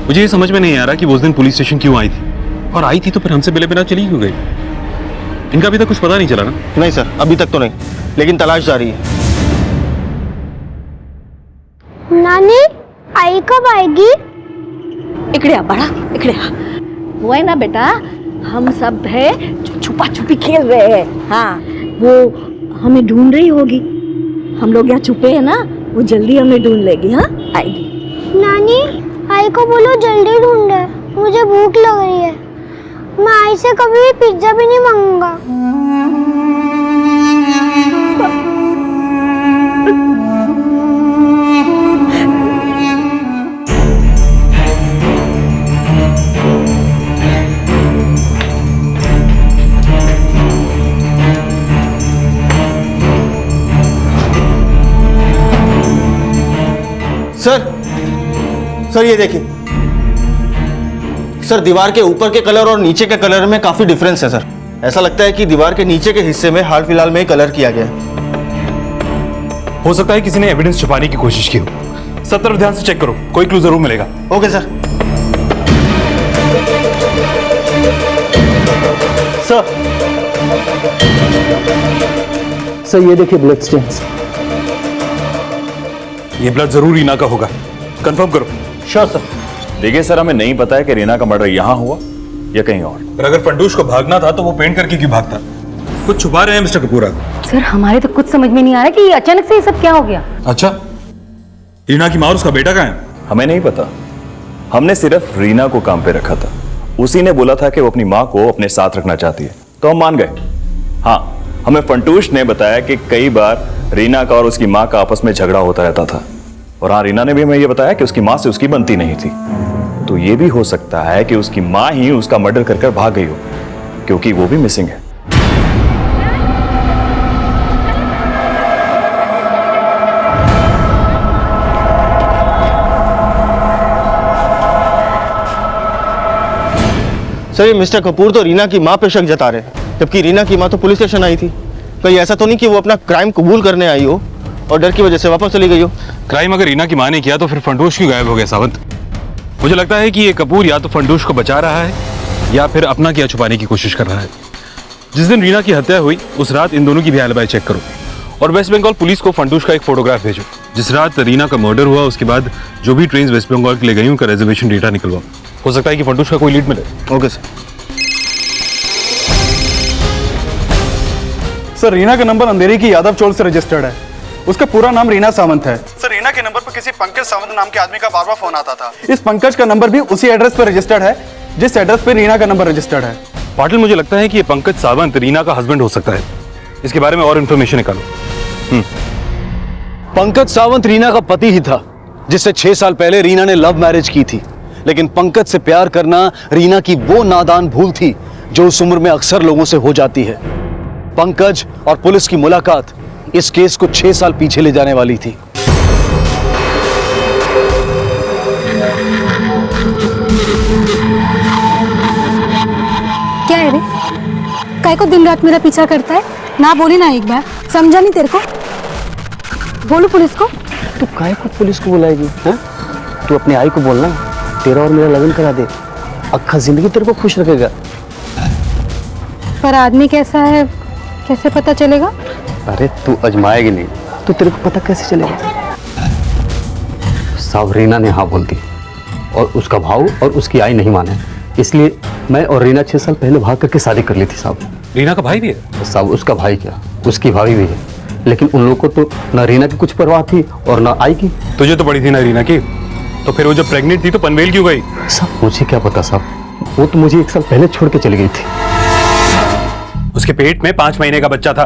मुझे ये समझ में नहीं आ रहा कि वो उस दिन पुलिस स्टेशन क्यों आई थी, और आई थी तो फिर हमसे मिले बिना चली क्यों गई? इनका अभी तक कुछ पता नहीं चला ना? नहीं सर, अभी तक तो नहीं, लेकिन तलाश जारी है। नानी, आई कब आएगी? इकड़े आ बड़ा, इकड़े आ। वो है ना बेटा, हम सब है जो छुपा छुपी खेल रहे हैं। हाँ, वो हमें ढूंढ रही होगी। हम लोग यहाँ छुपे हैं ना, वो जल्दी हमें ढूंढ लेगी। हाँ, आएगी। नानी, आई को बोलो जल्दी ढूंढे, मुझे भूख लग रही है। मैं आई से कभी भी पिज्जा भी नहीं मांगूंगा। सर ये देखिए सर, दीवार के ऊपर के कलर और नीचे के कलर में काफी डिफरेंस है सर। ऐसा लगता है कि दीवार के नीचे के हिस्से में हाल फिलहाल में ही कलर किया गया है। हो सकता है किसी ने एविडेंस छुपाने की कोशिश की हो। सब तरफ ध्यान से चेक करो, कोई क्लू जरूर मिलेगा। Okay sir. सर ये देखिए ब्लड स्टेन्स। ये ब्लड जरूर रीना का होगा, कंफर्म करो। Sure sir. देखिए सर, हमें नहीं पता है कि रीना का मर्डर यहाँ हुआ या कहीं और। पर अगर फंटूश को भागना था तो वो पेंट करके क्यों भागता? कुछ छुपा रहे हैं मिस्टर कपूर। सर, हमारे तो कुछ समझ में नहीं आ रहा कि ये अचानक से ये सब क्या हो गया। अच्छा, रीना की माँ और उसका बेटा कहाँ है? हमें नहीं पता। हमने सिर्फ रीना को काम पे रखा था। उसी ने बोला था कि वो अपनी माँ को अपने साथ रखना चाहती है, तो हम मान गए। हाँ, हमें फंटूश ने बताया कि कई बार रीना का और उसकी माँ का आपस में झगड़ा होता रहता था। और हाँ, रीना ने भी हमें ये बताया कि उसकी माँ से उसकी बनती नहीं थी। तो ये भी हो सकता है कि उसकी माँ ही उसका मर्डर कर कर भाग गई हो, क्योंकि वो भी मिसिंग है। सर, ये मिस्टर कपूर तो रीना की माँ पे शक जता रहे हैं, जबकि रीना की माँ तो पुलिस स्टेशन आई थी। कहीं ऐसा तो नहीं कि वो अपना क्राइम कबूल करने आई हो और डर की वजह से वापस चली गई हो? क्राइम अगर रीना की माँ ने किया तो फिर फंटूश क्यों गायब हो गया सावंत? मुझे लगता है कि ये कपूर या तो फंटूश को बचा रहा है या फिर अपना किया छुपाने की कोशिश कर रहा है। जिस दिन रीना की हत्या हुई उस रात इन दोनों की भी एलिबाई चेक करो और वेस्ट बंगाल पुलिस को फंटूश का एक फोटोग्राफ भेजो। जिस रात रीना का मर्डर हुआ उसके बाद जो भी ट्रेन वेस्ट बंगाल के लिए गई उनका रिजर्वेशन डेटा निकलवाओ। हो सकता है कि फंटूश का कोई लीड मिले। Okay sir. सर, रीना का नंबर अंधेरी की यादव चौल से रजिस्टर्ड है। उसका पूरा नाम रीना सावंत है। सर, रीना के नंबर पर किसी पंकज सावंत नाम के आदमी का बार बार फोन आता था। इस पंकज का नंबर भी उसी एड्रेस पर रजिस्टर्ड है जिस एड्रेस पर रीना का नंबर रजिस्टर्ड है। पाटिल, मुझे लगता है कि ये पंकज सावंत रीना का हस्बैंड हो सकता है। इसके बारे में और इन्फॉर्मेशन निकालो। पंकज सावंत रीना का पति ही था, जिससे 6 साल पहले रीना ने लव मैरिज की थी। लेकिन पंकज से प्यार करना रीना की वो नादान भूल थी जो उस उम्र में अक्सर लोगों से हो जाती है। पंकज और पुलिस की मुलाकात इस केस को 6 साल पीछे ले जाने वाली थी। क्या है रे? काय को दिन रात मेरा पीछा करता है? ना बोली ना एक बार, समझा नहीं तेरे को? बोलो पुलिस को। तू काय को पुलिस को बुलाएगी? हाँ? तू अपनी आई को बोलना तेरा और मेरा लगन करा दे, अक्खा जिंदगी तेरे को खुश रखेगा। पर आदमी कैसा है कैसे पता चलेगा? अरे तू अजमाएगी नहीं तो तेरे को पता कैसे चलेगा? साहब, रीना ने हाँ बोल दी और उसका भाव और उसकी आई नहीं माने, इसलिए मैं और रीना 6 साल पहले भाग करके शादी कर ली थी। साहब, रीना का भाई भी है? साहब, उसका भाई क्या, उसकी भाभी भी है, लेकिन उन लोगों को तो ना रीना की कुछ परवाह थी और ना आई की। तुझे तो पड़ी थी ना रीना की, तो फिर वो जब प्रेग्नेंट थी तो पनवेल क्यों गई? साहब, मुझे क्या पता साहब, वो तो मुझे 1 साल पहले छोड़ के चली गई थी। उसके पेट में 5 महीने का बच्चा था।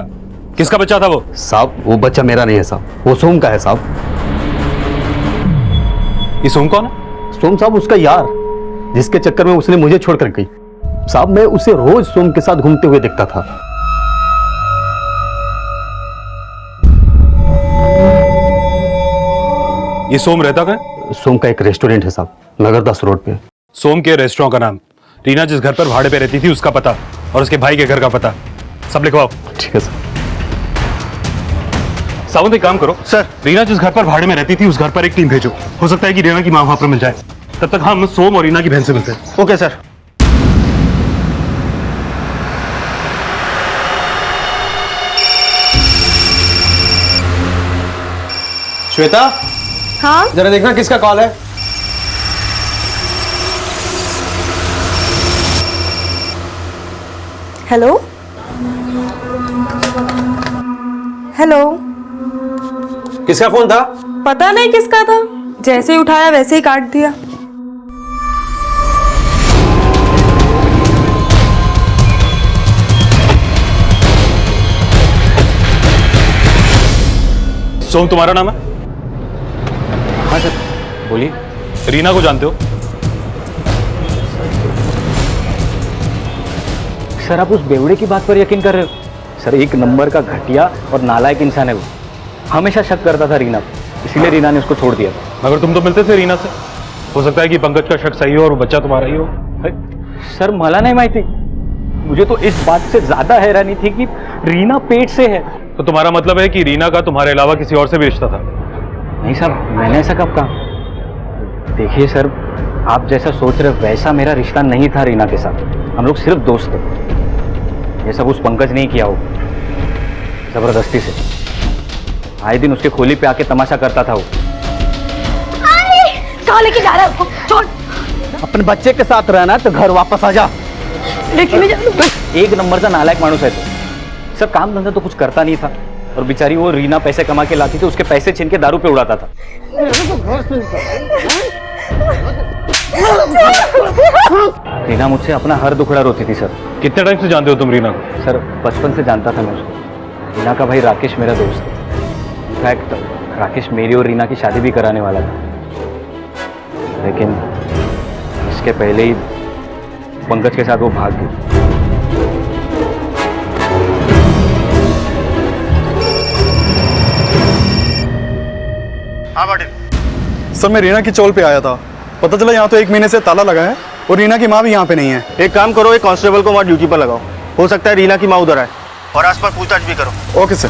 किसका बच्चा था वो? साहब, वो बच्चा मेरा नहीं है साहब, वो सोम का है साहब। ये सोम कौन है? सोम साहब उसका यार, जिसके चक्कर में उसने मुझे छोड़कर गई। साहब, मैं उसे रोज सोम के साथ घूमते हुए देखता था। ये सोम रहता कहाँ? सोम का एक रेस्टोरेंट है साहब, नगरदास रोड पे। सोम के रेस्टोरेंट का नाम, रीना जिस घर पर भाड़े पे रहती थी उसका पता और उसके भाई के घर का पता सब लिखवाओ। ठीक है सर। सावंत, एक काम करो सर, रीना जिस घर पर भाड़े में रहती थी उस घर पर एक टीम भेजो। हो सकता है कि रीना की मां वहां पर मिल जाए। तब तक हम सोम और रीना की बहन से मिलते हैं। Okay sir. श्वेता, हाँ जरा देखना किसका कॉल है। हेलो हेलो, किसका फोन था? पता नहीं किसका था, जैसे ही उठाया वैसे ही काट दिया। सोम तुम्हारा नाम है? हाँ सर, बोलिए। रीना को जानते हो? सर, आप उस बेवड़े की बात पर यकीन कर रहे हो? सर, एक नंबर का घटिया और नालायक इंसान है वो। हमेशा शक करता था रीना को, इसीलिए रीना ने उसको छोड़ दिया। मगर तुम तो मिलते थे रीना से। हो सकता है कि पंकज का शक सही हो और वो बच्चा तुम्हारा ही हो। सर, मला नहीं माहिती, मुझे तो इस बात से ज्यादा हैरानी थी कि रीना पेट से है। तो तुम्हारा मतलब है कि रीना का तुम्हारे अलावा किसी और से भी रिश्ता था? नहीं साहब, मैंने ऐसा कब कहा? देखिए सर, आप जैसा सोच रहे वैसा मेरा रिश्ता नहीं था रीना के साथ। हम लोग सिर्फ दोस्त थे। ये सब उस पंकज ने ही किया हो, जबरदस्ती से। आए दिन उसके खोली पे आके तमाशा करता था वो। कहाँ लेके जा रहा है? छोड़। अपने बच्चे के साथ रहना तो घर वापस आ जा। लेकिन एक नंबर का नालायक मानुस है तो। सर, काम धंधा तो कुछ करता नहीं था और बेचारी वो रीना पैसे कमा के लाती थी, उसके पैसे छीन के दारू पे उड़ाता था। रीना मुझसे अपना हर दुखड़ा रोती थी सर। कितने टाइम से जानते हो तुम रीना को? सर बचपन से जानता था मैं उसको। रीना का भाई राकेश मेरा दोस्त है। इनफैक्ट राकेश मेरी और रीना की शादी भी कराने वाला था, लेकिन इसके पहले ही पंकज के साथ वो भाग गई। हाँ पाटिल सर, मैं रीना की चौल पे आया था। पता चला यहाँ तो 1 महीने से ताला लगा है और रीना की माँ भी यहाँ पे नहीं है। एक काम करो, एक कांस्टेबल को वहाँ ड्यूटी पर लगाओ, हो सकता है रीना की माँ उधर आए, और आसपास पूछताछ भी करो। Okay sir.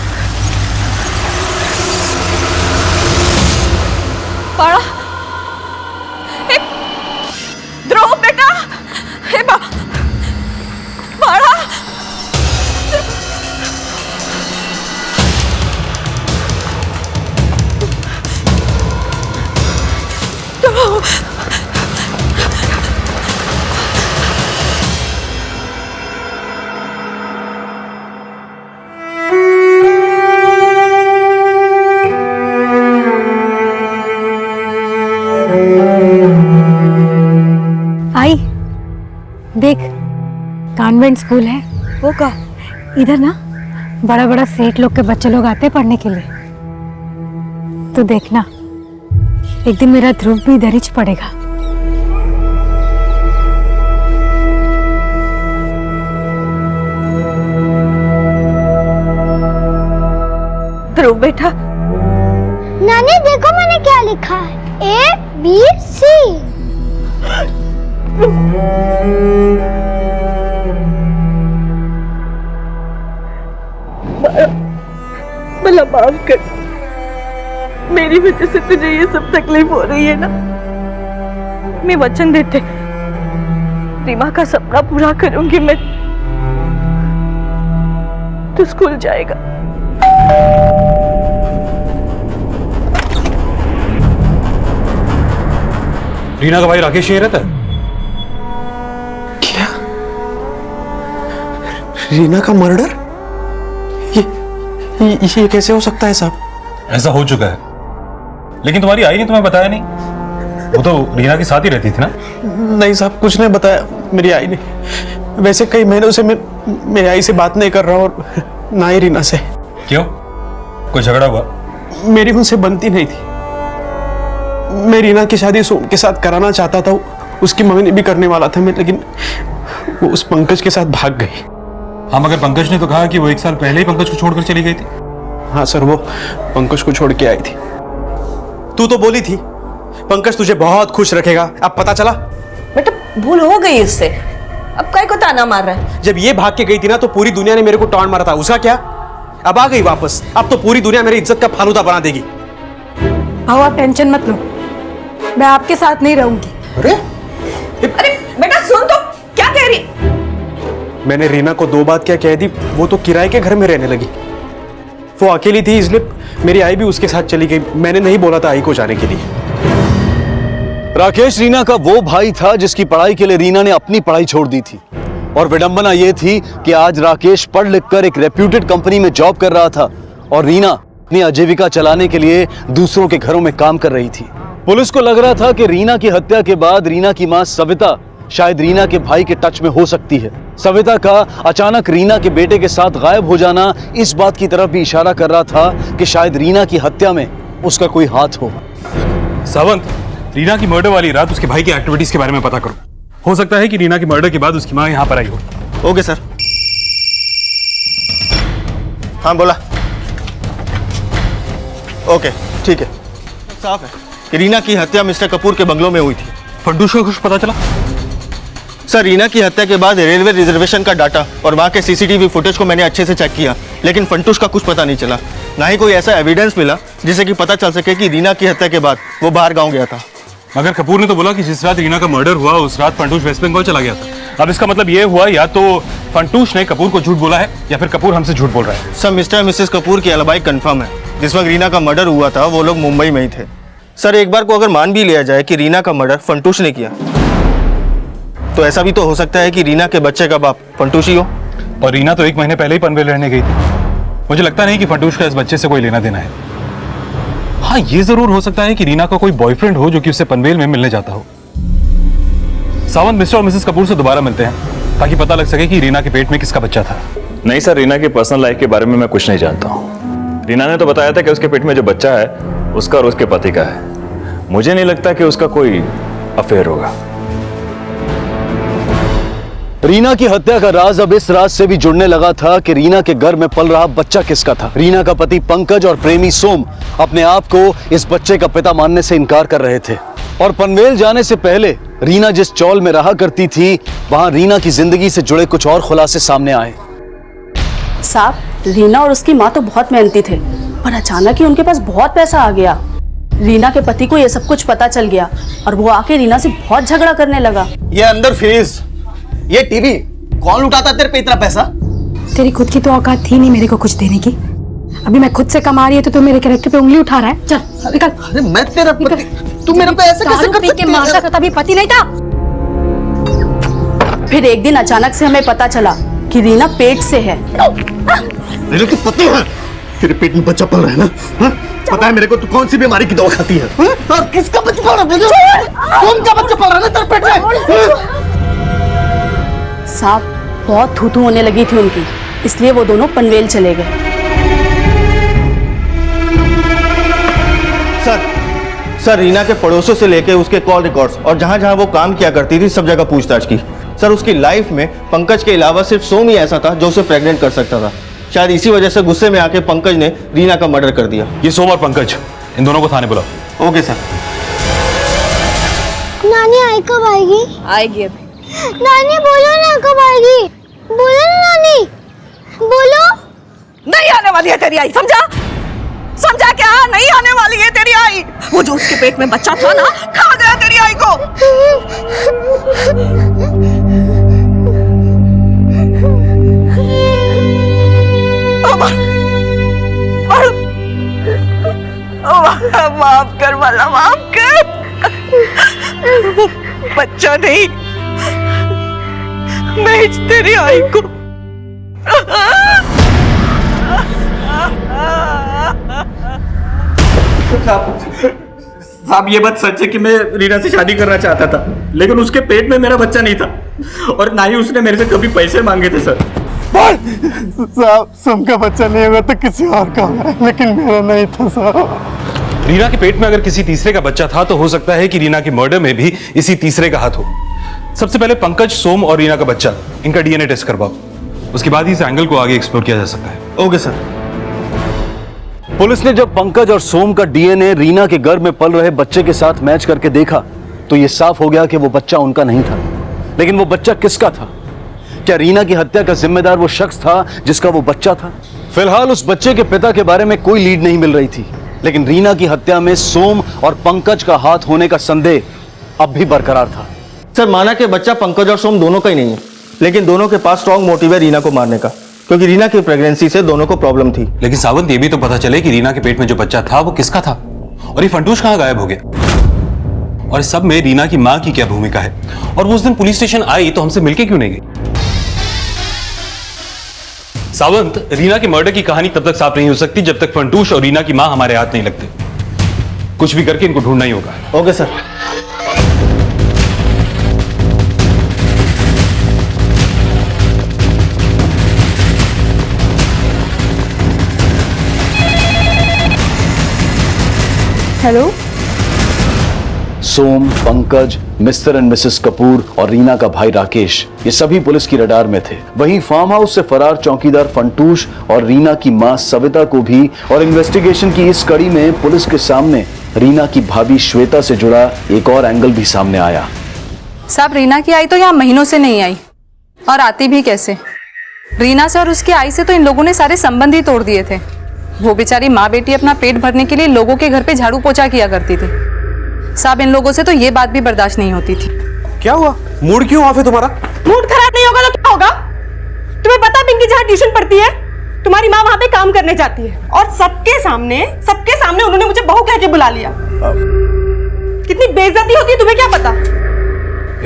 पाड़ा, ध्रुव बेटा, पाड़ा, आई देख, कॉन्वेंट स्कूल है वो का। इधर ना बड़ा बड़ा सेठ लोग के बच्चे लोग आते हैं पढ़ने के लिए। तो देखना एक दिन मेरा ध्रुव भी इधर ही पढ़ेगा। ध्रुव बेटा, नानी देखो मैंने क्या लिखा है, ABC। भला माफ कर, मेरी वजह से तुझे ये सब तकलीफ हो रही है ना। मैं वचन देते रीमा का सपना पूरा करूंगी मैं। तू स्कूल जाएगा। रीना का भाई राकेश यहीं रहता है? रीना का मर्डर? ये कैसे हो सकता है साहब? ऐसा हो चुका है, लेकिन तुम्हारी आई ने तुम्हें बताया नहीं। वो तो रीना के साथ ही रहती थी ना? नहीं साहब, कुछ नहीं बताया मेरी आई ने। वैसे कई महीनों से मैं मेरी आई से बात नहीं कर रहा और ना ही रीना से। क्यों, कोई झगड़ा हुआ? मेरी उनसे बनती नहीं थी। मैं रीना की शादी सोम के साथ कराना चाहता था, उसकी मम्मी ने भी करने वाला था मैं, लेकिन वो उस पंकज के साथ भाग गई। हाँ, मगर पंकज ने तो कहा कि वो 1 साल पहले ही पंकज को छोड़कर चली गई थी। हाँ सर, वो पंकज को छोड़ के आई थी। तू तो बोली थी पंकज तुझे बहुत खुश रखेगा, अब पता चला? बेटा भूल हो गई इससे, अब काय को ताना मार रहा है? जब ये भाग के गई थी ना तो पूरी दुनिया ने मेरे को टॉन्ट मारा था, उसका क्या? अब आ गई वापस, अब तो पूरी दुनिया मेरी इज्जत का फालूदा बना देगी। भाऊ आप टेंशन मत लो, मैं आपके साथ नहीं रहूंगी। अरे बेटा सुन तो, क्या कह रही? मैंने रीना को 2 बात क्या कह दी, वो तो किराए के घर में रहने लगी। वो अकेली थी इसलिए मेरी आई भी उसके साथ चली गई। मैंने नहीं बोला था आई को जाने के लिए। राकेश रीना का वो भाई था जिसकी पढ़ाई के लिए रीना ने अपनी पढ़ाई छोड़ दी थी, और विडंबना यह थी कि आज राकेश पढ़ लिख कर एक रेप्यूटेड कंपनी में जॉब कर रहा था और रीना अपनी आजीविका चलाने के लिए दूसरों के घरों में काम कर रही थी। पुलिस को लग रहा था कि रीना की हत्या के बाद रीना की मां सविता शायद रीना के भाई के टच में हो सकती है। सविता का अचानक रीना के बेटे के साथ गायब हो जाना इस बात की तरफ भी इशारा कर रहा था कि शायद रीना की हत्या में उसका कोई हाथ हो। सावंत, रीना की मर्डर वाली रात उसके भाई की एक्टिविटीज के बारे में पता करो। हो सकता है कि रीना की मर्डर के बाद उसकी मां यहां पर आई हो। Okay sir. हाँ बोला। ओके ठीक है, साफ है कि रीना की हत्या मिस्टर कपूर के बंगलों में हुई थी। फंटूश का कुछ पता चला? सर, रीना की हत्या के बाद रेलवे रिजर्वेशन का डाटा और वहाँ के सीसीटीवी फुटेज को मैंने अच्छे से चेक किया, लेकिन फंटूश का कुछ पता नहीं चला। ना ही कोई ऐसा एविडेंस मिला जिससे कि पता चल सके कि रीना की हत्या के बाद वो बाहर गाँव गया था। मगर कपूर ने तो बोला कि जिस रात रीना का मर्डर हुआ उस रात फंटूश वेस्ट बंगाल चला गया था। अब इसका मतलब ये हुआ या तो फंटूश ने कपूर को झूठ बोला है या फिर कपूर हमसे झूठ बोल रहा है। सर, मिस्टर और मिसेस कपूर की अलिबाई कंफर्म है। जिस वक्त रीना का मर्डर हुआ था वो लोग मुंबई में ही थे। सर, एक बार को अगर मान भी लिया जाए कि रीना का मर्डर फंटूश ने किया, तो ऐसा भी तो हो सकता है कि रीना के बच्चे का बाप फंटूश ही हो। और रीना तो 1 महीने पहले ही पनवेल रहने गई थी। मुझे लगता नहीं कि फंटूश का इस बच्चे से कोई लेना देना है। हाँ, ये जरूर हो सकता है कि रीना का कोई बॉयफ्रेंड हो जो कि उससे पनवेल में मिलने जाता हो। सावंत मिस्टर और मिसेस कपूर से दोबारा मिलते हैं ताकि पता लग सके कि रीना के पेट में किसका बच्चा था। नहीं सर, रीना की पर्सनल लाइफ के बारे में मैं कुछ नहीं जानता हूँ। रीना ने तो बताया था कि उसके पेट में जो बच्चा है उसका और उसके पति का है। मुझे नहीं लगता कि उसका कोई अफेयर होगा। रीना की हत्या का राज अब इस राज से भी जुड़ने लगा था कि रीना के घर में पल रहा बच्चा किसका था। रीना का पति पंकज और प्रेमी सोम अपने आप को इस बच्चे का पिता मानने से इनकार कर रहे थे और पनवेल जाने से पहले रीना जिस चौल में रहा करती थी वहां रीना की जिंदगी से जुड़े कुछ और खुलासे सामने आए। साहब, रीना और उसकी माँ तो बहुत मेहनती थे, पर अचानक ही उनके पास बहुत पैसा आ गया। रीना के पति को यह सब कुछ पता चल गया और वो आके रीना से बहुत झगड़ा करने लगा। ये अंदर फ्रीज, ये टीवी, कौन लुटाता तेरे पे इतना पैसा? तेरी खुद की तो औकात थी नहीं मेरे को कुछ देने की। अभी मैं खुद से कमा रही है तो तू मेरे कैरेक्टर पे उंगली उठा रहा है। चल निकल। अरे मैं तेरा पति, तू मेरे पे ऐसे कैसे कर सकती है? मारता था तभी पति नहीं था। फिर एक दिन अचानक से हमें पता चला कि रीना पेट से है। मेरे को पता है तेरे पेट में बच्चा पल रहा है ना? हा? पता है मेरे को तू कौन सी बीमारी की दवा खाती है? और किसका बच्चा पल रहा है? कौन का बच्चा पल रहा है तेरे पेट में? साहब, बहुत थू-थू होने लगी थी उनकी, इसलिए वो दोनों पनवेल चले गए। सर, रीना के पड़ोसियों से लेके उसके कॉल रिकॉर्ड्स और जहां जहां वो काम किया करती थी सब जगह पूछताछ की। सर, उसकी लाइफ में पंकज के अलावा सिर्फ सोम ही ऐसा था जो उसे प्रेग्नेंट कर सकता था। शायद इसी वजह से गुस्से में आके पंकज ने रीना का मर्डर कर दिया। ये सोम और पंकज, इन दोनों को थाने बुलाओ। Okay sir. नानी आई कब आएगी? आएगी अभी। नानी बोलो ना कब आएगी? बोलो ना नानी, बोलो। नहीं आने वाली है तेरी आई, समझा? समझा क्या? नहीं आने वाली है तेरी आई। वो जो उसके पेट में बच्चा था ना, खा गया तेरी आई को। माफ कर वाला, माफ कर। वो बच्चा नहीं, मैं तेरी आई को। साहब, ये बात सच है कि मैं रीना से शादी करना चाहता था, लेकिन उसके पेट में मेरा बच्चा नहीं था और ना ही उसने मेरे से कभी पैसे मांगे थे। सर साहब, सोम का बच्चा नहीं होगा तो किसी और का होगा, लेकिन मेरा नहीं था साहब। रीना के पेट में अगर किसी तीसरे का बच्चा था तो हो सकता है कि रीना के मर्डर में भी इसी तीसरे का हाथ हो। सबसे पहले पंकज, सोम और रीना का बच्चा, इनका डीएनए टेस्ट करवाओ। उसके बाद ही इस एंगल को आगे एक्सप्लोर किया जा सकता है। Okay sir. पुलिस ने जब पंकज और सोम का डीएनए रीना के घर में पल रहे बच्चे के साथ मैच करके देखा तो यह साफ हो गया कि वो बच्चा उनका नहीं था। लेकिन वो बच्चा किसका था? क्या रीना की हत्या का जिम्मेदार वो शख्स था जिसका वो बच्चा था? फिलहाल उस बच्चे के पिता के बारे में कोई लीड नहीं मिल रही थी, लेकिन रीना की हत्या में सोम और पंकज का हाथ होने का संदेह अब भी बरकरार था। सर, माना कि बच्चा पंकज और सोम दोनों का ही नहीं है, लेकिन दोनों के पास स्ट्रॉन्ग मोटिव है रीना को मारने का, क्योंकि रीना की प्रेगनेंसी से दोनों को प्रॉब्लम थी। लेकिन सावंत, ये भी तो पता चले कि रीना के पेट में जो बच्चा था वो किसका था और ये फंटूश कहां गायब हो गया। और इस सब में रीना की मां की क्या भूमिका है? और वो उस दिन पुलिस स्टेशन आई तो हमसे मिलके क्यों नहीं गई? सावंत, रीना के मर्डर की कहानी तब तक साफ नहीं हो सकती जब तक फंटूश और रीना की मां हमारे हाथ नहीं लगते। कुछ भी करके इनको ढूंढना ही होगा। Okay sir. Hello. Som, Pankaj, Mr and Mrs Kapoor और रीना का भाई राकेश, ये सभी पुलिस की रडार में थे। वहीं फार्म हाउस से फरार चौकीदार फंटूश और रीना की मां सविता को भी, और इन्वेस्टिगेशन की इस कड़ी में पुलिस के सामने रीना की भाभी श्वेता से जुड़ा एक और एंगल भी सामने आया। साहब, रीना की आई तो यहाँ महीनों से नहीं आई, और आती भी कैसे? रीना से और उसकी आई से तो इन लोगों ने सारे संबंध ही तोड़ दिए थे। वो बेचारी माँ बेटी अपना पेट भरने के लिए लोगों के घर पे झाड़ू पोछा किया करती थी। साहब, इन लोगों से तो ये बात भी बर्दाश्त नहीं होती थी। क्या हुआ? मूड क्यों ऑफ है तुम्हारा? मूड खराब नहीं होगा तो क्या होगा? तुम्हें पता पिंकी जहाँ ट्यूशन पढ़ती है, तुम्हारी माँ वहाँ पे काम करने जाती है, और सबके सामने उन्होंने मुझे बहू कह के बुला लिया। कितनी बेइज्जती होती है तुम्हें क्या पता?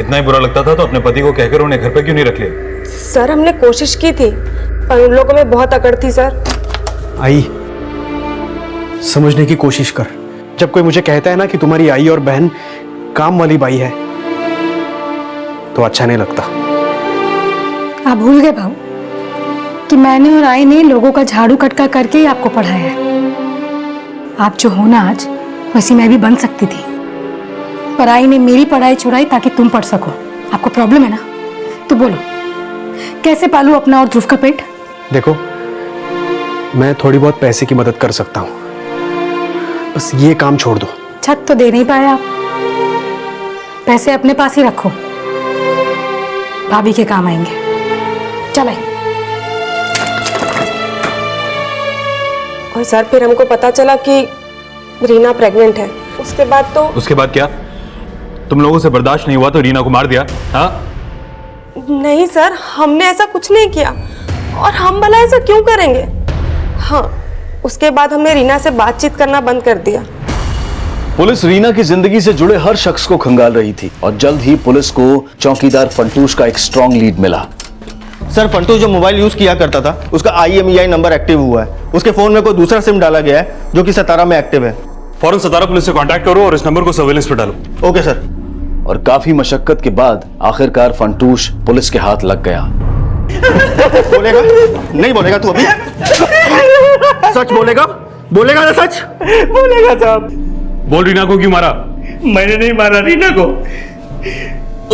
इतना ही बुरा लगता था तो अपने पति को कहकर उन्हें घर पे क्यों नहीं रख लिया? सर, हमने कोशिश की थी पर उन लोगों में बहुत अकड़ थी सर। आई, समझने की कोशिश कर। जब कोई मुझे कहता है ना कि तुम्हारी आई और बहन काम वाली बाई है, तो अच्छा नहीं लगता। आप भूल गए भाऊ कि मैंने और आई ने लोगों का झाड़ू कटका करके ही आपको पढ़ाया है। आप जो हो ना आज, वैसी मैं भी बन सकती थी, पर आई ने मेरी पढ़ाई छुड़ाई ताकि तुम पढ़ सको। आपको प्रॉब्लम है ना, तो बोलो कैसे पालूं अपना और ध्रुव का पेट? देखो, मैं थोड़ी बहुत पैसे की मदद कर सकता हूँ, बस ये काम छोड़ दो। छत तो दे नहीं पाए आप, पैसे अपने पास ही रखो, भाभी के काम आएंगे। चल आई। और सर फिर हमको पता चला कि रीना प्रेग्नेंट है। उसके बाद तो उसके बाद क्या? तुम लोगों से बर्दाश्त नहीं हुआ तो रीना को मार दिया? हाँ? नहीं सर, हमने ऐसा कुछ नहीं किया, और हम भला ऐसा क्यों करेंगे? हाँ, उसके बाद हमने रीना से बातचीत करना बंद कर दिया। पुलिस रीना की जिंदगी से जुड़े हर शख्स को खंगाल रही थी और जल्द ही पुलिस को चौकीदार फंटूश का एक स्ट्रॉन्ग लीड मिला। सर, फंटूश जो मोबाइल यूज किया करता था उसका IMEI नंबर एक्टिव हुआ है। उसके फोन में कोई दूसरा सिम डाला गया है जो कि सतारा में एक्टिव है। फौरन सतारा पुलिस से कांटेक्ट करो और इस नंबर को सर्वेलेंस पे डालो। Okay sir. और काफी मशक्कत के बाद आखिरकार फंटूश पुलिस के हाथ लग गया। बोलेगा? नहीं बोलेगा तू अभी? सच बोलेगा? बोलेगा ना सच? बोलेगा साहब। बोल, रीना को क्यों मारा? मैंने नहीं मारा रीना को।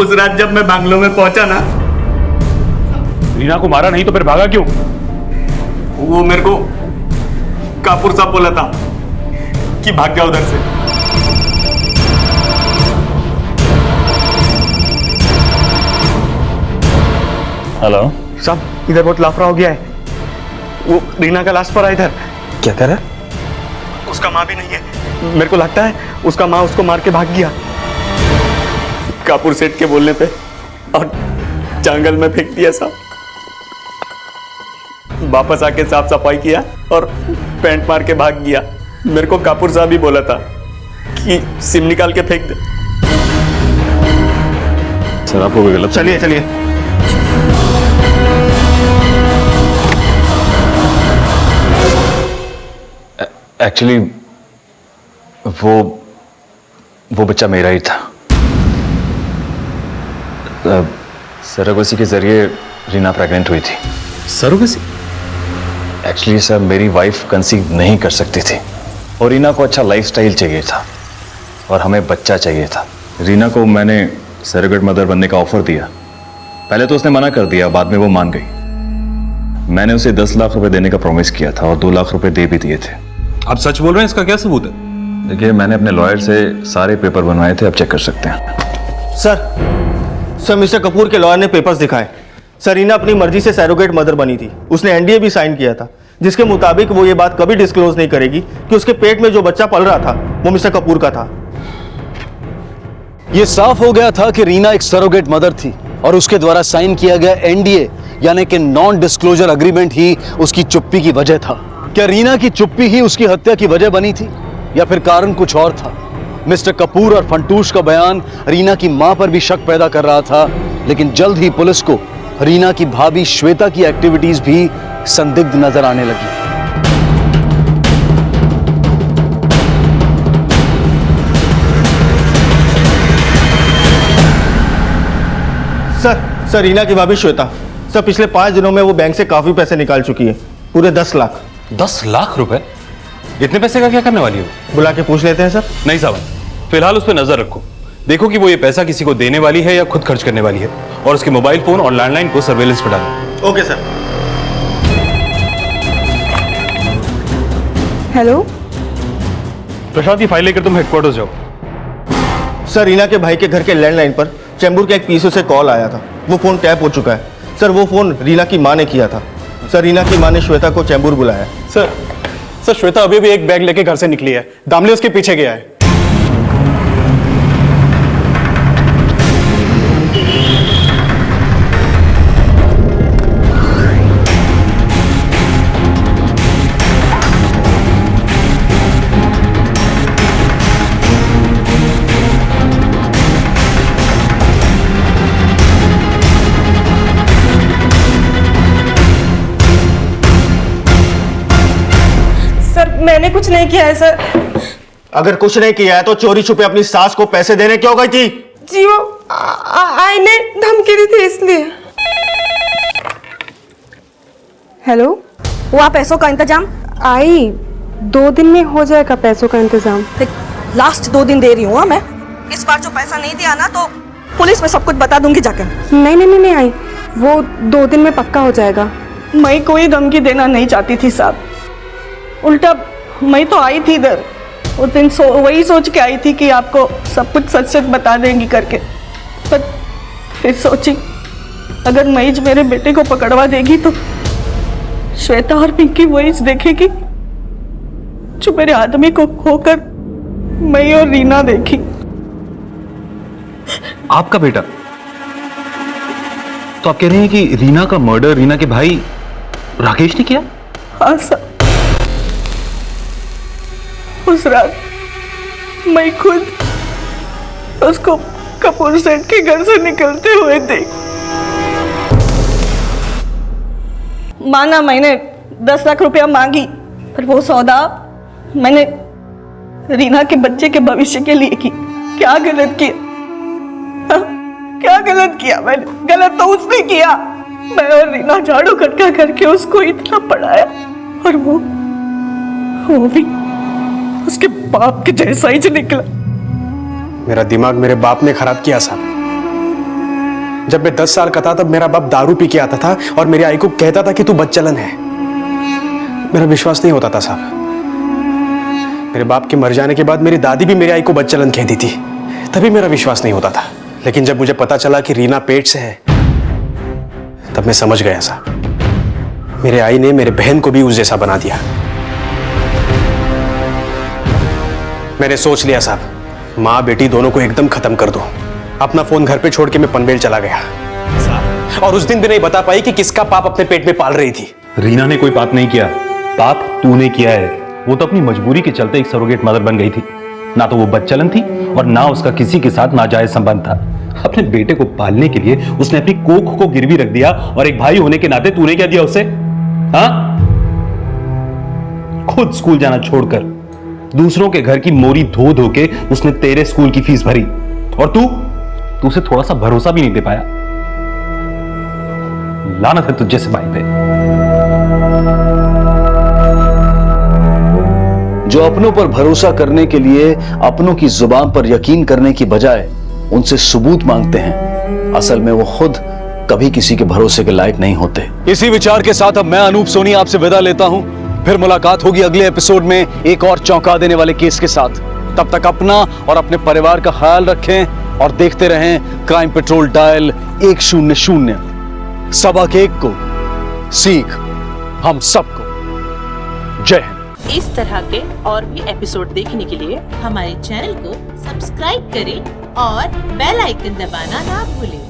उस रात जब मैं बंगलो में पहुंचा ना, रीना को मारा नहीं तो फिर भागा क्यों? वो मेरे को कापुर साहब बोला था कि भाग जा उधर से। हेलो साहब, इधर बहुत लाफड़ा हो गया है। वो रीना का लाश पड़ा है इधर। क्या कर रहा है? उसका माँ भी नहीं है। मेरे को लगता है उसका माँ उसको मार के भाग गया कापुर सेठ के बोलने पे, और जंगल में फेंक दिया साहब। वापस आके साफ सफाई किया और पैंट मार के भाग गया। मेरे को कापुर साहब ही बोला था कि सिम निकाल के फेंक दे। सर, आपको कोई गलत? चलिए चलिए। एक्चुअली वो बच्चा मेरा ही था। सरोगेसी के जरिए रीना प्रेग्नेंट हुई थी। सरोगेसी? एक्चुअली सर, मेरी वाइफ कंसीव नहीं कर सकती थी और रीना को अच्छा लाइफस्टाइल चाहिए था और हमें बच्चा चाहिए था। रीना को मैंने सरोगेट मदर बनने का ऑफर दिया। पहले तो उसने मना कर दिया, बाद में वो मान गई। मैंने उसे 10 लाख रुपए देने का प्रॉमिस किया था और 2 लाख रुपए दे भी दिए थे। आप सच बोल रहे हैं? इसका क्या सबूत है? देखिए, मैंने अपने लॉयर से सारे पेपर बनवाए थे, आप चेक कर सकते हैं। सर मिस्टर कपूर के लॉयर ने पेपर्स दिखाए। सर, रीना अपनी मर्जी से सरोगेट मदर बनी थी। उसने NDA भी साइन किया था, जिसके मुताबिक वो ये बात कभी डिस्क्लोज नहीं करेगी कि उसके पेट में जो बच्चा पल रहा था वो मिस्टर कपूर का था। यह साफ हो गया था कि रीना एक सरोगेट मदर थी और उसके द्वारा साइन किया गया NDA यानी कि नॉन डिस्क्लोजर अग्रीमेंट ही उसकी चुप्पी की वजह था। क्या रीना की चुप्पी ही उसकी हत्या की वजह बनी थी या फिर कारण कुछ और था? मिस्टर कपूर और फंटूश का बयान रीना की मां पर भी शक पैदा कर रहा था, लेकिन जल्द ही पुलिस को रीना की भाभी श्वेता की एक्टिविटीज भी संदिग्ध नजर आने लगी। सर रीना की भाभी श्वेता, सर पिछले 5 दिनों में वो बैंक से काफी पैसे निकाल चुकी है, पूरे 10 लाख। 10 लाख रुपए? इतने पैसे का क्या करने वाली हो? बुला के पूछ लेते हैं सर। नहीं साहब, फिलहाल उस पर नजर रखो। देखो कि वो ये पैसा किसी को देने वाली है या खुद खर्च करने वाली है, और उसके मोबाइल फोन और लैंडलाइन को सर्वेलेंस पर डालो। Okay sir. हेलो प्रशांत, ये फाइल लेकर तुम हेडक्वार्टर्स जाओ। सर, रीना के भाई के घर के लैंडलाइन पर चेंबूर के एक पीसीओ से कॉल आया था। वो फोन टैप हो चुका है। सर, वो फोन रीना की मां ने किया था। सर, रीना की मां ने श्वेता को चेंबूर बुलाया। सर श्वेता अभी भी एक बैग लेके घर से निकली है। दामले उसके पीछे गया है। मैंने कुछ नहीं किया है सर। अगर कुछ नहीं किया है तो चोरी छुपे अपनी सास को पैसे देने क्यों गई थी? जी वो आई ने धमकी दी थी इसलिए। हेलो, हुआ पैसों का इंतजाम? आई 2 दिन में हो जाएगा पैसों का इंतजाम। लास्ट 2 दिन दे रही हूँ मैं। इस बार जो पैसा नहीं दिया ना तो पुलिस में सब कुछ बता दूंगी जाकर। नहीं आई, वो 2 दिन में पक्का हो जाएगा। मैं कोई धमकी देना नहीं चाहती थी साहब। उल्टा मैं तो आई थी इधर उस दिन वही सोच के आई थी कि आपको सब कुछ सच सच बता देंगी करके, पर फिर सोची अगर मईज मेरे बेटे को पकड़वा देगी तो श्वेता और पिंकी वही देखेगी जो मेरे आदमी को खोकर मैं और रीना देखी। आपका बेटा? तो आप कह रहे हैं कि रीना का मर्डर रीना के भाई राकेश ने किया? हाँ सर, उस रात मैं खुद उसको कपूर सेठ के घर से निकलते हुए देख। माना मैंने 10 लाख रुपया मांगी, पर वो सौदा मैंने रीना के बच्चे के भविष्य के लिए की। क्या गलत किया? हाँ? क्या गलत किया मैंने? गलत तो उसने किया। मैं और रीना झाड़ू कटका करके उसको इतना पढ़ाया और वो भी उसके बाप के जैसा ही निकला। मेरा दिमाग मेरे बाप ने खराब किया साहब। जब मैं 10 साल का था तब मेरा बाप दारू पी के आता था और मेरी आई को कहता था कि तू बदचलन है। मेरा विश्वास नहीं होता था साहब। मेरे बाप के मर जाने के बाद मेरी दादी भी मेरी आई को बदचलन कहती थी, तभी मेरा विश्वास नहीं होता था। लेकिन जब मुझे पता चला कि रीना पेट से है तब मैं समझ गया साहब। मेरे आई ने मेरे बहन को भी उस जैसा बना दिया। मैंने सोच लिया साहब, माँ बेटी दोनों को एकदम खत्म कर दो। अपना फोन घर पे छोड़ के मैं पनवेल चला गया साहब, और उस दिन भी नहीं बता पाई कि किसका पाप अपने पेट में पाल रही थी। रीना ने कोई पाप नहीं किया, पाप तूने किया है। वो तो अपनी मजबूरी के चलते एक सरोगेट मदर बन गई थी। ना तो वो बदचलन थी और ना उसका किसी के साथ नाजायज संबंध था। अपने बेटे को पालने के लिए उसने अपनी कोख को गिरवी रख दिया, और एक भाई होने के नाते तूने क्या दिया उसे? हाँ, खुद स्कूल जाना छोड़कर दूसरों के घर की मोरी धो धो के उसने तेरे स्कूल की फीस भरी, और तू उसे थोड़ा सा भरोसा भी नहीं दे पाया। लानत है तुझ जैसे भाई पे। जो अपनों पर भरोसा करने के लिए अपनों की जुबान पर यकीन करने की बजाय उनसे सबूत मांगते हैं, असल में वो खुद कभी किसी के भरोसे के लायक नहीं होते। इसी विचार के साथ अब मैं अनूप सोनी आपसे विदा लेता हूं। फिर मुलाकात होगी अगले एपिसोड में एक और चौंका देने वाले केस के साथ। तब तक अपना और अपने परिवार का ख्याल रखें और देखते रहें क्राइम पेट्रोल डायल 100। सबक एक को सीख हम सबको। जय हिंद। इस तरह के और भी एपिसोड देखने के लिए हमारे चैनल को सब्सक्राइब करें और बेल आइकन दबाना ना भूलें।